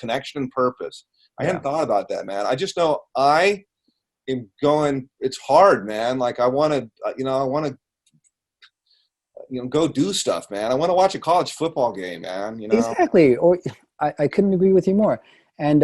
I hadn't thought about that, man. I just know I am going, it's hard, man. Like I want to, go do stuff, man. I want to watch a college football game, man. Exactly. Or I couldn't agree with you more. And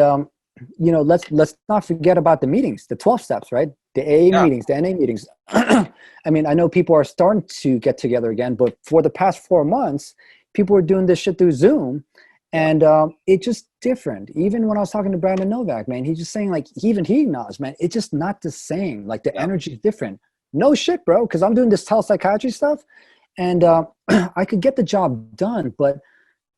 let's not forget about the meetings, the 12 steps, right? The AA meetings, the NA meetings. I mean, I know people are starting to get together again, but for the past 4 months, people were doing this shit through Zoom, and it's just different. Even when I was talking to Brandon Novak, man, he's just saying like even he acknowledged, man, it's just not the same. Like the energy is different. No shit, bro, because I'm doing this telepsychiatry stuff. And I could get the job done, but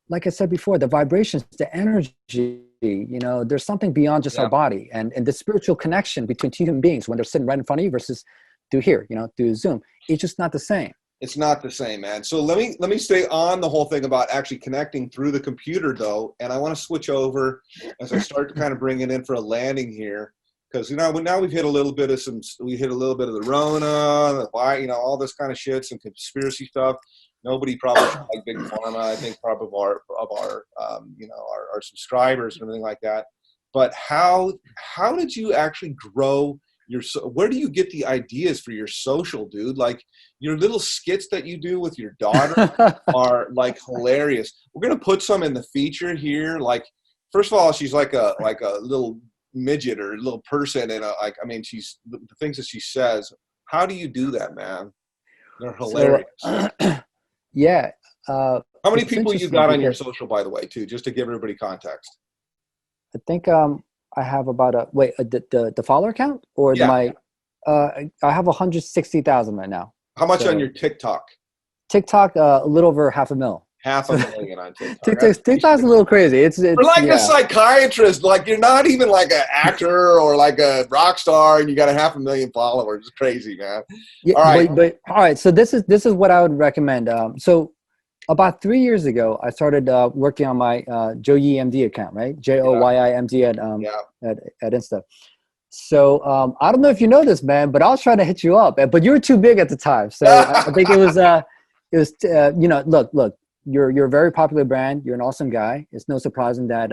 like I said before, the vibrations, the energy, there's something beyond just our body, and the spiritual connection between two human beings when they're sitting right in front of you versus through here, through Zoom. It's just not the same. It's not the same, man. So let me stay on the whole thing about actually connecting through the computer, though, and I want to switch over as I start to kind of bring it in for a landing here. Because now we've hit a little bit of the Rona, all this kind of shit, some conspiracy stuff. Nobody probably like Big Pharma. I think probably of our our subscribers and everything like that. But how did you actually grow where do you get the ideas for your social, dude? Like your little skits that you do with your daughter are like hilarious. We're gonna put some in the feature here. Like first of all, she's like a little midget or little person, and like, I mean, she's the things that she says. How do you do that, man? They're hilarious. So, yeah. How many It's people you interesting got on your because social, by the way, too, just to give everybody context? I think I have about the follower count or Yeah. my I have 160,000 right now. How much So on your TikTok? TikTok, a little over 500,000. Half a So million on TikTok. TikTok's a little crazy. It's We're like a yeah. psychiatrist. Like, you're not even like an actor or like a rock star, and you got a 500,000 followers. It's crazy, man. Yeah, All right. but all right. So this is what I would recommend. So about 3 years ago, I started working on my JoyMD account, right? JoyIMD at Insta. So I don't know if you know this, man, but I was trying to hit you up, but you were too big at the time. So I think it was you know, look, you're a very popular brand. You're an awesome guy. It's no surprising that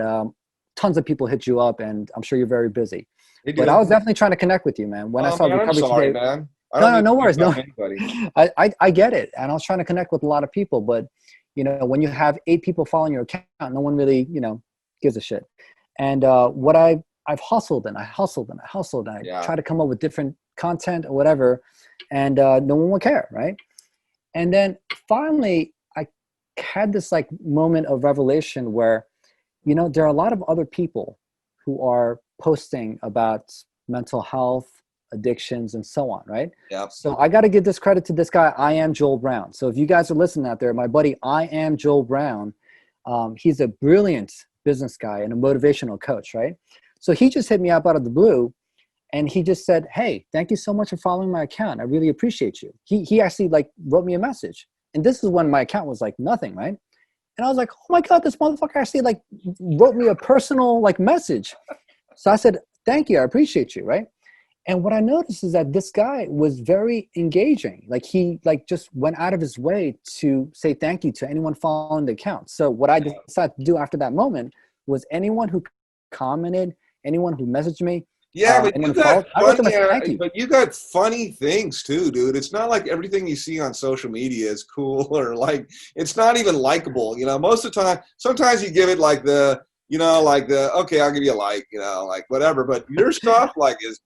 tons of people hit you up, and I'm sure you're very busy. But I was definitely trying to connect with you, man. When I saw Recovery Today, man. no worries, no. I get it, and I was trying to connect with a lot of people, but you know, when you have 8 people following your account, no one really, you know, gives a shit. And what I've hustled and I try to come up with different content or whatever, and no one will care, right? And then finally, I had this like moment of revelation where, you know, there are a lot of other people who are posting about mental health, addictions, and so on, right? Yeah. So I got to give this credit to this guy, I Am Joel Brown. So if you guys are listening out there, my buddy, I Am Joel Brown, he's a brilliant business guy and a motivational coach, right? So he just hit me up out of the blue, and he just said, "Hey, thank you so much for following my account. I really appreciate you." He actually like wrote me a message, and this is when my account was like nothing, right? And I was like, "Oh my God, this motherfucker actually like wrote me a personal like message." So I said, "Thank you, I appreciate you," right? And what I noticed is that this guy was very engaging. Like he like just went out of his way to say thank you to anyone following the account. So what I decided to do after that moment was anyone who commented, anyone who messaged me, but you. But you got funny things too, dude. It's not like everything you see on social media is cool or like, it's not even likable. You know, most of the time, sometimes you give it like the, you know, like the, okay, I'll give you a like, you know, like whatever. But your stuff like is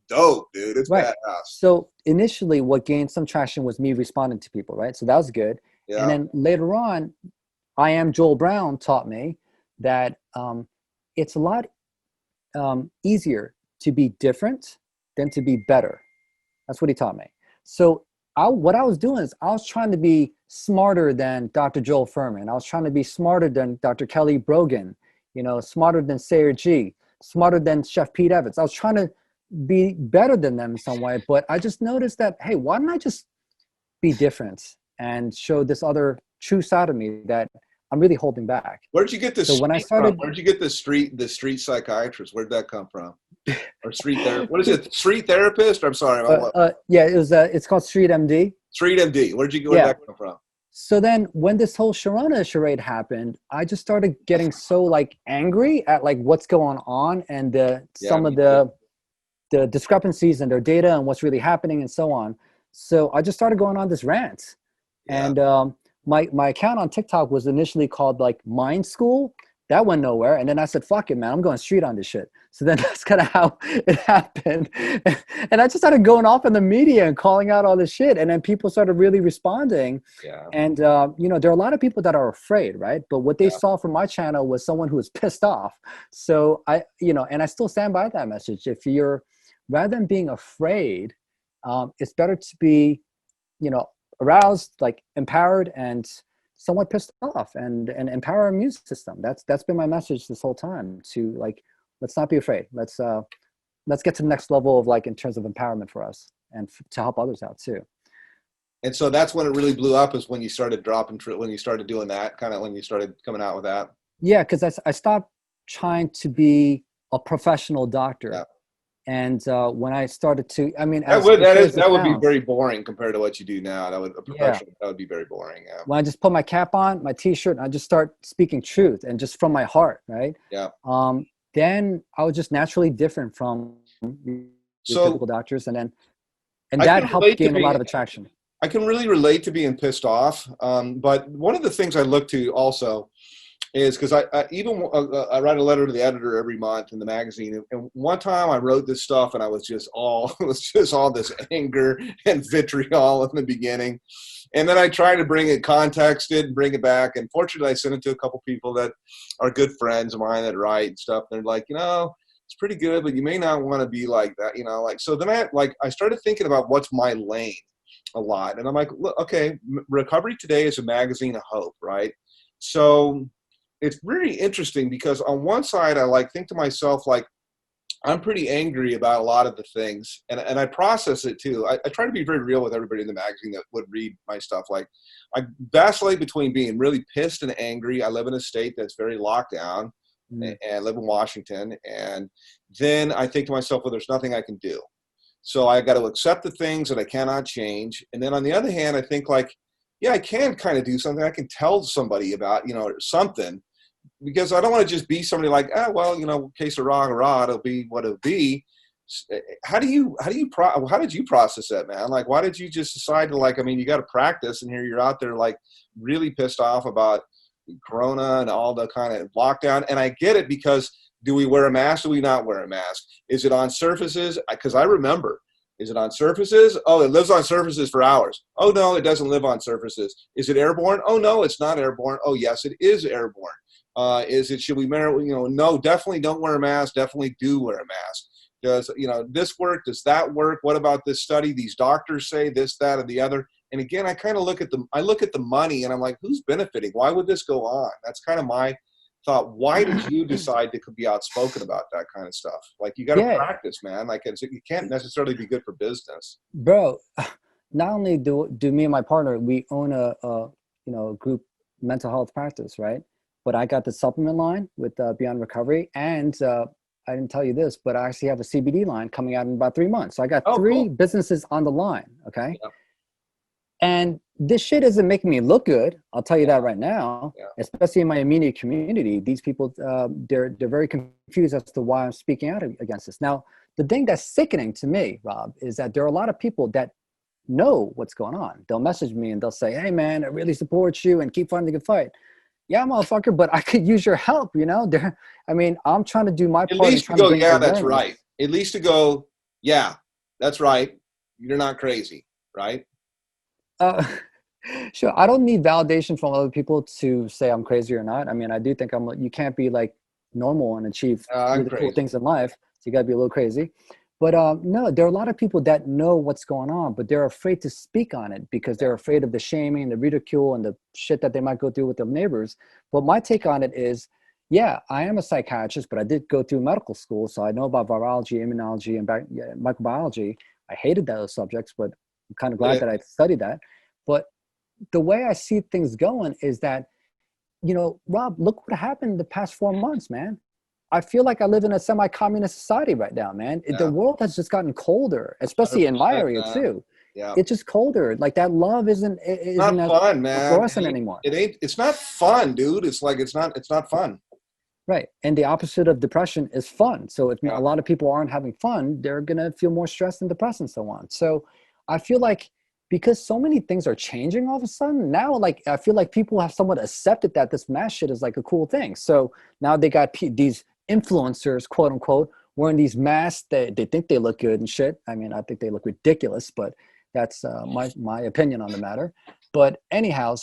dope, dude. It's right. badass. So initially what gained some traction was me responding to people, right? So that was good. Yeah. And then later on, I Am Joel Brown taught me that it's a lot easier to be different than to be better. That's what he taught me. So what I was doing is I was trying to be smarter than Dr. Joel Fuhrman. I was trying to be smarter than Dr. Kelly Brogan, you know, smarter than Sarah G, smarter than Chef Pete Evans. I was trying to be better than them in some way, but I just noticed that, hey, why don't I just be different and show this other true side of me that I'm really holding back. Where'd you get this? So when I started, where'd you get the street psychiatrist? Where'd that come from? Or street therapist? What is it? Street therapist? I'm sorry. Yeah, it's called Street MD. Street MD. Where'd that come from? So then when this whole Sharona charade happened, I just started getting so like angry at like what's going on and some of the discrepancies in their data and what's really happening and so on. So I just started going on this rant. Yeah. And my account on TikTok was initially called like Mind School. That went nowhere. And then I said, fuck it, man, I'm going street on this shit. So then that's kind of how it happened. And I just started going off in the media and calling out all this shit. And then people started really responding. Yeah. And, you know, there are a lot of people that are afraid, right? But what they saw from my channel was someone who was pissed off. So and I still stand by that message. If you're, rather than being afraid, it's better to be, you know, aroused, like empowered and somewhat pissed off and empower our immune system. That's been my message this whole time, to like, let's not be afraid. Let's get to the next level of like in terms of empowerment for us and to help others out too. And so that's when it really blew up, is when you started when you started doing that, kind of when you started coming out with that. Yeah, because I stopped trying to be a professional doctor. Yeah. And when I started to, I mean, that would be very boring compared to what you do now. That would be very boring. Yeah. When I just put my cap on, my T-shirt, and I just start speaking truth and just from my heart, right? Yeah. Then I was just naturally different from typical doctors, and that helped gain a lot of attraction. I can really relate to being pissed off, but one of the things I look to also is because I write a letter to the editor every month in the magazine, and one time I wrote this stuff and I was just all it was just all this anger and vitriol in the beginning, and then I try to bring it contexted and bring it back, and fortunately I sent it to a couple people that are good friends of mine that write and stuff. They're like, it's pretty good, but you may not want to be like that, so then I started thinking about what's my lane a lot, and I'm like, look, okay, Recovery Today is a magazine of hope, right? So it's really interesting because on one side, I think to myself, I'm pretty angry about a lot of the things, and I process it too. I try to be very real with everybody in the magazine that would read my stuff. I vacillate between being really pissed and angry. I live in a state that's very locked down, and I live in Washington. And then I think to myself, well, there's nothing I can do. So I got to accept the things that I cannot change. And then on the other hand, I think yeah, I can kind of do something. I can tell somebody about, something. Because I don't want to just be somebody case of rah, it'll be what it'll be. How did you process that, man? Why did you just decide to you got to practice, and here you're out there really pissed off about Corona and all the kind of lockdown. And I get it, because do we wear a mask? Do we not wear a mask? Is it on surfaces? Because I remember, is it on surfaces? Oh, it lives on surfaces for hours. Oh, no, it doesn't live on surfaces. Is it airborne? Oh, no, it's not airborne. Oh, yes, it is airborne. Should we wear, no, definitely don't wear a mask. Definitely do wear a mask. Does, this work? Does that work? What about this study? These doctors say this, that, and the other. And again, I kind of look at the money, and I'm like, who's benefiting? Why would this go on? That's kind of my thought. Why did you decide to be outspoken about that kind of stuff? You got to practice, man. You can't necessarily be good for business. Bro, not only do me and my partner, we own a group mental health practice, right? But I got the supplement line with Beyond Recovery, and I didn't tell you this, but I actually have a CBD line coming out in about 3 months. So I got three businesses on the line, okay? Yeah. And this shit isn't making me look good. I'll tell you that right now, especially in my immediate community. These people, they're very confused as to why I'm speaking out against this. Now, the thing that's sickening to me, Rob, is that there are a lot of people that know what's going on. They'll message me and they'll say, hey, man, I really support you and keep fighting the good fight. Yeah, motherfucker, but I could use your help, I'm trying to do my part. At least to go, yeah, that's right. At least to go, yeah, that's right. You're not crazy, right? Sure. I don't need validation from other people to say I'm crazy or not. I do think you can't be normal and achieve really cool things in life. So you gotta be a little crazy. But no, there are a lot of people that know what's going on, but they're afraid to speak on it because they're afraid of the shaming, the ridicule, and the shit that they might go through with their neighbors. But my take on it is, yeah, I am a psychiatrist, but I did go through medical school, so I know about virology, immunology, and microbiology. I hated those subjects, but I'm kind of glad that I studied that. But the way I see things going is that, Rob, look what happened the past 4 months, man. I feel like I live in a semi-communist society right now, man. The world has just gotten colder, especially in my area too. Yeah, it's just colder. That love isn't not fun, man. Fluorescent anymore. It's not fun, dude. It's not fun. Right, and the opposite of depression is fun. So if a lot of people aren't having fun, they're gonna feel more stressed and depressed and so on. So I feel like because so many things are changing all of a sudden now, I feel like people have somewhat accepted that this mask shit is a cool thing. So now they got these influencers, quote unquote, wearing these masks. They think they look good and shit. I think they look ridiculous, but that's my opinion on the matter. But anyhow,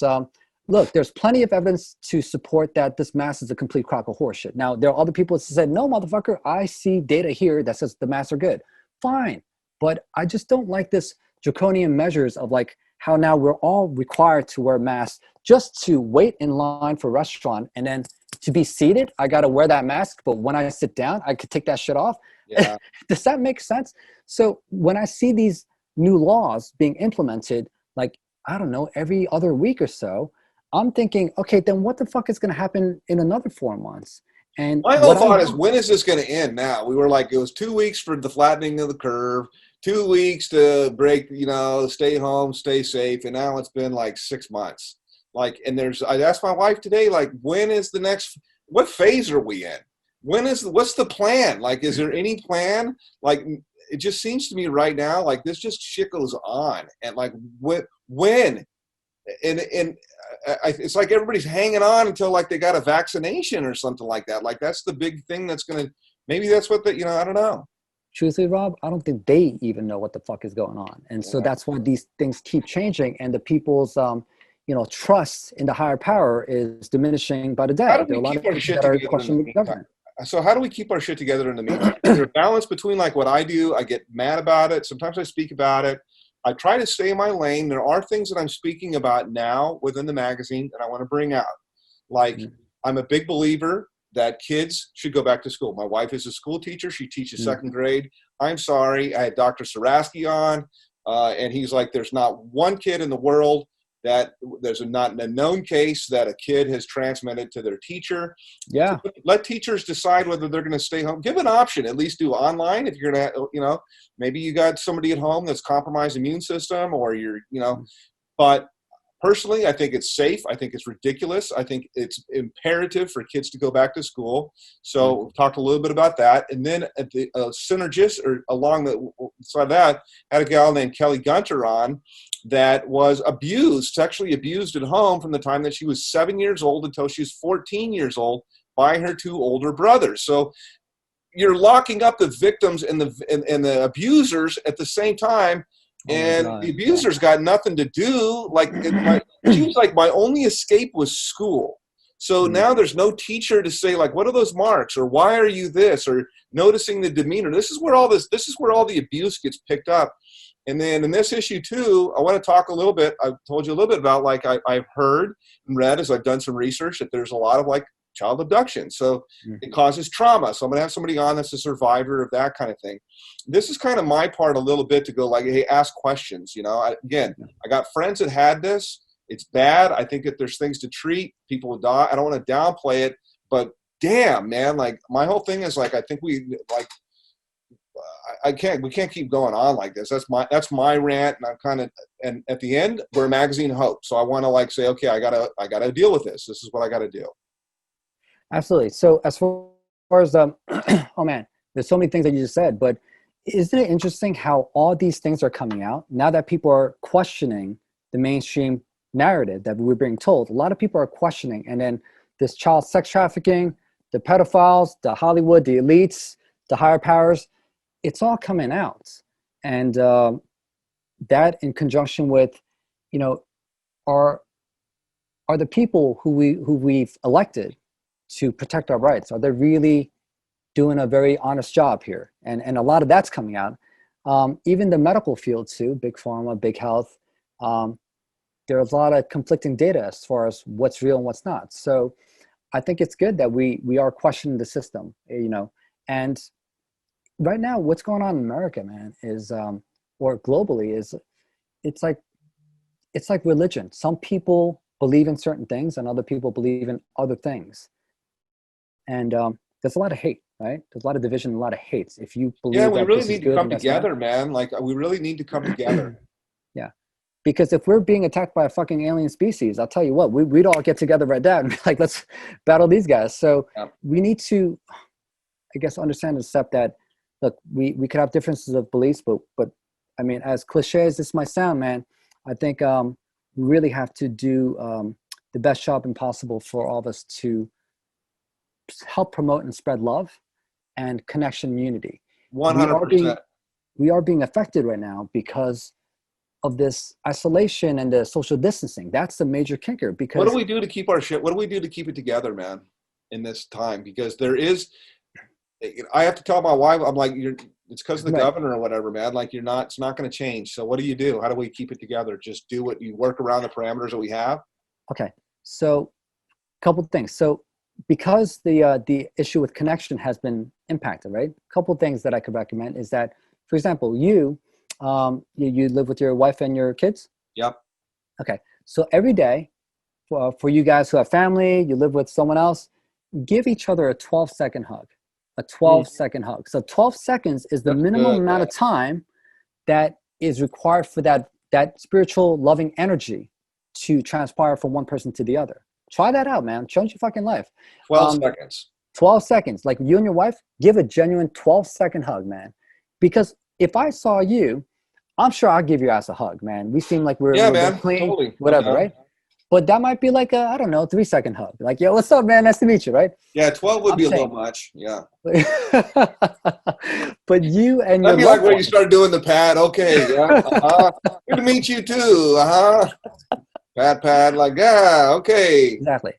look, there's plenty of evidence to support that this mask is a complete crock of horse shit. Now, there are other people that said, no, motherfucker, I see data here that says the masks are good. Fine. But I just don't like this draconian measures of how now we're all required to wear masks just to wait in line for a restaurant, and then to be seated, I got to wear that mask. But when I sit down, I could take that shit off. Yeah. Does that make sense? So when I see these new laws being implemented, I don't know, every other week or so, I'm thinking, okay, then what the fuck is going to happen in another 4 months? And my whole thought is, when is this going to end now? We were it was 2 weeks for the flattening of the curve, 2 weeks to break, stay home, stay safe. And now it's been 6 months. And I asked my wife today, when is the next, what phase are we in? What's the plan? Is there any plan? It just seems to me right now, this just shit goes on. And when? it's like everybody's hanging on until like they got a vaccination or something like that. Like that's the big thing that's going to, maybe that's what the, I don't know. Truthfully, Rob, I don't think they even know what the fuck is going on. And so that's why these things keep changing, and the people's, trust in the higher power is diminishing by the day. How do There are a we lot keep of our people shit that are together in the questioning the meantime? government. So how do we keep our shit together in the meantime? Is there a balance between like what I do? I get mad about it. Sometimes I speak about it. I try to stay in my lane. There are things that I'm speaking about now within the magazine that I want to bring out. Like, I'm a big believer that kids should go back to school. My wife is a school teacher. She teaches second grade. I'm sorry. I had Dr. Sarasky on, and he's like, there's not one kid in the world that there's not a known case that a kid has transmitted to their teacher. Yeah. So let teachers decide whether they're going to stay home. Give an option, at least do online. If you're going to, maybe you got somebody at home that's compromised immune system, or but personally, I think it's safe. I think it's ridiculous. I think it's imperative for kids to go back to school. So we've talked a little bit about that. And then at the synergist, or along the side of that, had a gal named Kelly Gunter on that was sexually abused at home from the time that she was 7 years old until she was 14 years old by her two older brothers. So you're locking up the victims and the abusers at the same time. And the abuser's got nothing to do. Like, she was like, my only escape was school. So now there's no teacher to say, like, what are those marks, or why are you this, or noticing the demeanor. This is where all the abuse gets picked up. And then in this issue too, I want to talk a little bit. I've told you a little bit about, like, I've heard and read as I've done some research that there's a lot of like child abduction. So it causes trauma. So I'm going to have somebody on that's a survivor of that kind of thing. This is kind of my part a little bit to go like, hey, ask questions. I got friends that had this. It's bad. I think that there's things to treat. People will die. I don't want to downplay it, but damn, man, like my whole thing is like, I think we can't keep going on like this. That's my rant. And I'm kind of, and at the end, we're a magazine hope. So I want to like say, okay, I gotta deal with this. This is what I got to do. Absolutely. So as far as, oh man, there's so many things that you just said, but isn't it interesting how all these things are coming out now that people are questioning the mainstream narrative that we're being told? A lot of people are questioning, and then this child sex trafficking, the pedophiles, the Hollywood, the elites, the higher powers, it's all coming out. And that in conjunction with, are the people who we've elected to protect our rights, are they really doing a very honest job here? And a lot of that's coming out. Even the medical field too, big pharma, big health, there's a lot of conflicting data as far as what's real and what's not. So I think it's good that we are questioning the system, and right now what's going on in America, man, is, or globally, is it's like religion. Some people believe in certain things and other people believe in other things. And there's a lot of hate, right? There's a lot of division, a lot of hates. If you believe we that really this need is to good come and that's together, not, man. Like, we really need to come together. yeah. Because if we're being attacked by a fucking alien species, I'll tell you what, we'd all get together right now and be like, let's battle these guys. So we need to, I guess, understand and accept that, look, we could have differences of beliefs, but I mean, as cliche as this might sound, man, I think we really have to do the best job possible for all of us to help promote and spread love and connection and unity. 100%. We are being affected right now because of this isolation and the social distancing. That's the major kicker. Because what do we do to keep our shit? What do we do to keep it together, man, in this time? Because I have to tell my wife, I'm like, it's because of the governor or whatever, man. Like, it's not going to change. So what do you do? How do we keep it together? Just do what you work around the parameters that we have. Okay. So a couple of things. So because the issue with connection has been impacted, right? A couple of things that I could recommend is that, for example, you live with your wife and your kids? Yep. Okay. So every day, for you guys who have family, you live with someone else, give each other a 12-second hug. A 12-second hug. So 12 seconds is the minimum amount of time that is required for that spiritual loving energy to transpire from one person to the other. Try that out, man. Change your fucking life. 12 seconds. 12 seconds. Like, you and your wife, give a genuine 12-second hug, man. Because if I saw you, I'm sure I'll give your ass a hug, man. We seem like we're Yeah, both man. clean, Totally. whatever, Okay. right? But that might be like a, I don't know, 3-second hug. Like, yo, what's up, man? Nice to meet you, right? Yeah, 12 would I'm be a saying. little much. Yeah. But you and your That'd be like loved where you ones. start doing the pat. Okay. Yeah. Good to meet you too. Pat. Like, yeah. Okay. Exactly.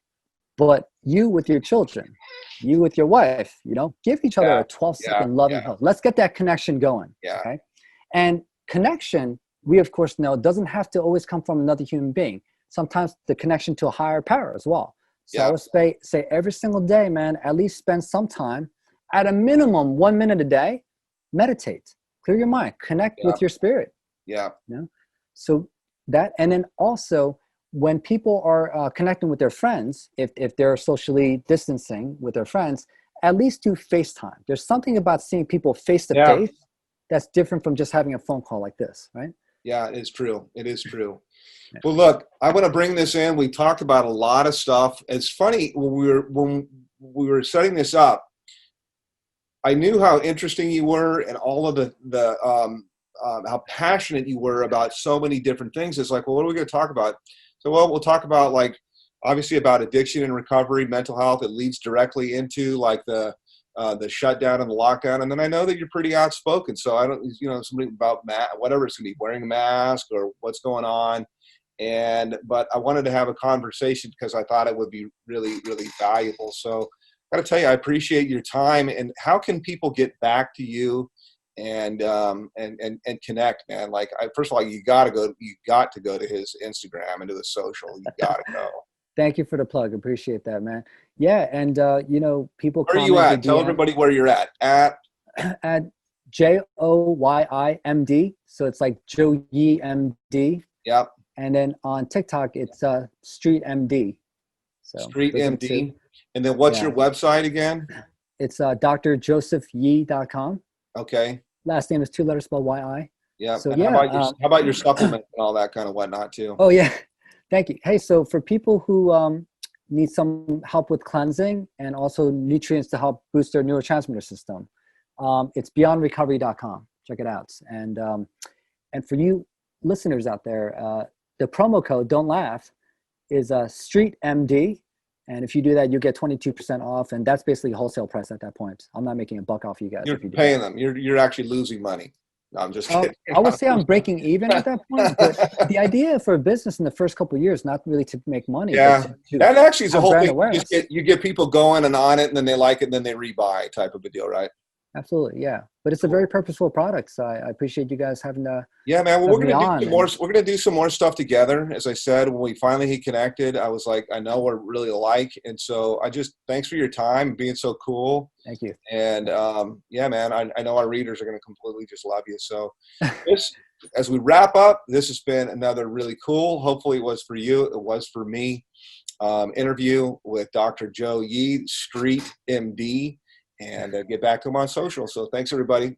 But you with your children, you with your wife, give each other Yeah. a 12 Yeah. second loving hug. Let's get that connection going. Yeah. Okay. And connection, we of course know, doesn't have to always come from another human being. Sometimes the connection to a higher power as well. So I would say every single day, man, at least spend some time, at a minimum 1 minute a day, meditate, clear your mind, connect with your spirit. Yeah. So that, and then also when people are connecting with their friends, if they're socially distancing with their friends, at least do FaceTime. There's something about seeing people face to face that's different from just having a phone call like this, right? Yeah, it is true. It is true. Yeah. Well, look, I want to bring this in. We talked about a lot of stuff. It's funny, when we were setting this up, I knew how interesting you were and all of how passionate you were about so many different things. It's like, well, what are we going to talk about? So, well, we'll talk about, like, obviously about addiction and recovery, mental health. It leads directly into like the shutdown and the lockdown. And then I know that you're pretty outspoken. So I don't, something about whatever it's going to be, wearing a mask or what's going on. But I wanted to have a conversation because I thought it would be really, really valuable. So I got to tell you, I appreciate your time. And how can people get back to you and connect, man? Like, first of all, you got to go to his Instagram and to the social. You got to go. Thank you for the plug. Appreciate that, man. Yeah. And, people Where are you at? Tell everybody where you're at. At JOYIMD. So it's like Joe Yi MD. Yep. And then on TikTok, it's Street MD. So Street MD. And then what's your website again? It's drjosephyi.com. Okay. Last name is 2 letters spelled YI. Yeah. So and how about your supplements and all that kind of whatnot too? Oh yeah. Thank you. Hey, so for people who need some help with cleansing and also nutrients to help boost their neurotransmitter system, it's beyondrecovery.com. Check it out. And for you listeners out there, the promo code, don't laugh, is StreetMD. And if you do that, you get 22% off. And that's basically wholesale price at that point. I'm not making a buck off you guys. You're if you do paying that. them. You're actually losing money. No, I'm just kidding. I would say I'm breaking even at that point. But the idea for a business in the first couple of years, not really to make money. Yeah, that actually is a whole thing. You get people going and on it, and then they like it, and then they rebuy, type of a deal, right? Absolutely, yeah. But it's a very purposeful product, so I appreciate you guys having to. Yeah, man. Well, we're gonna do some more stuff together. As I said, when we finally get connected, I was like, I know we're really alike, and so thanks for your time and being so cool. Thank you. And yeah, man, I know our readers are gonna completely just love you. So, as we wrap up, this has been another really cool. Hopefully, it was for you. It was for me. Interview with Dr. Joe Yi, Street MD. And get back to them on social. So thanks, everybody.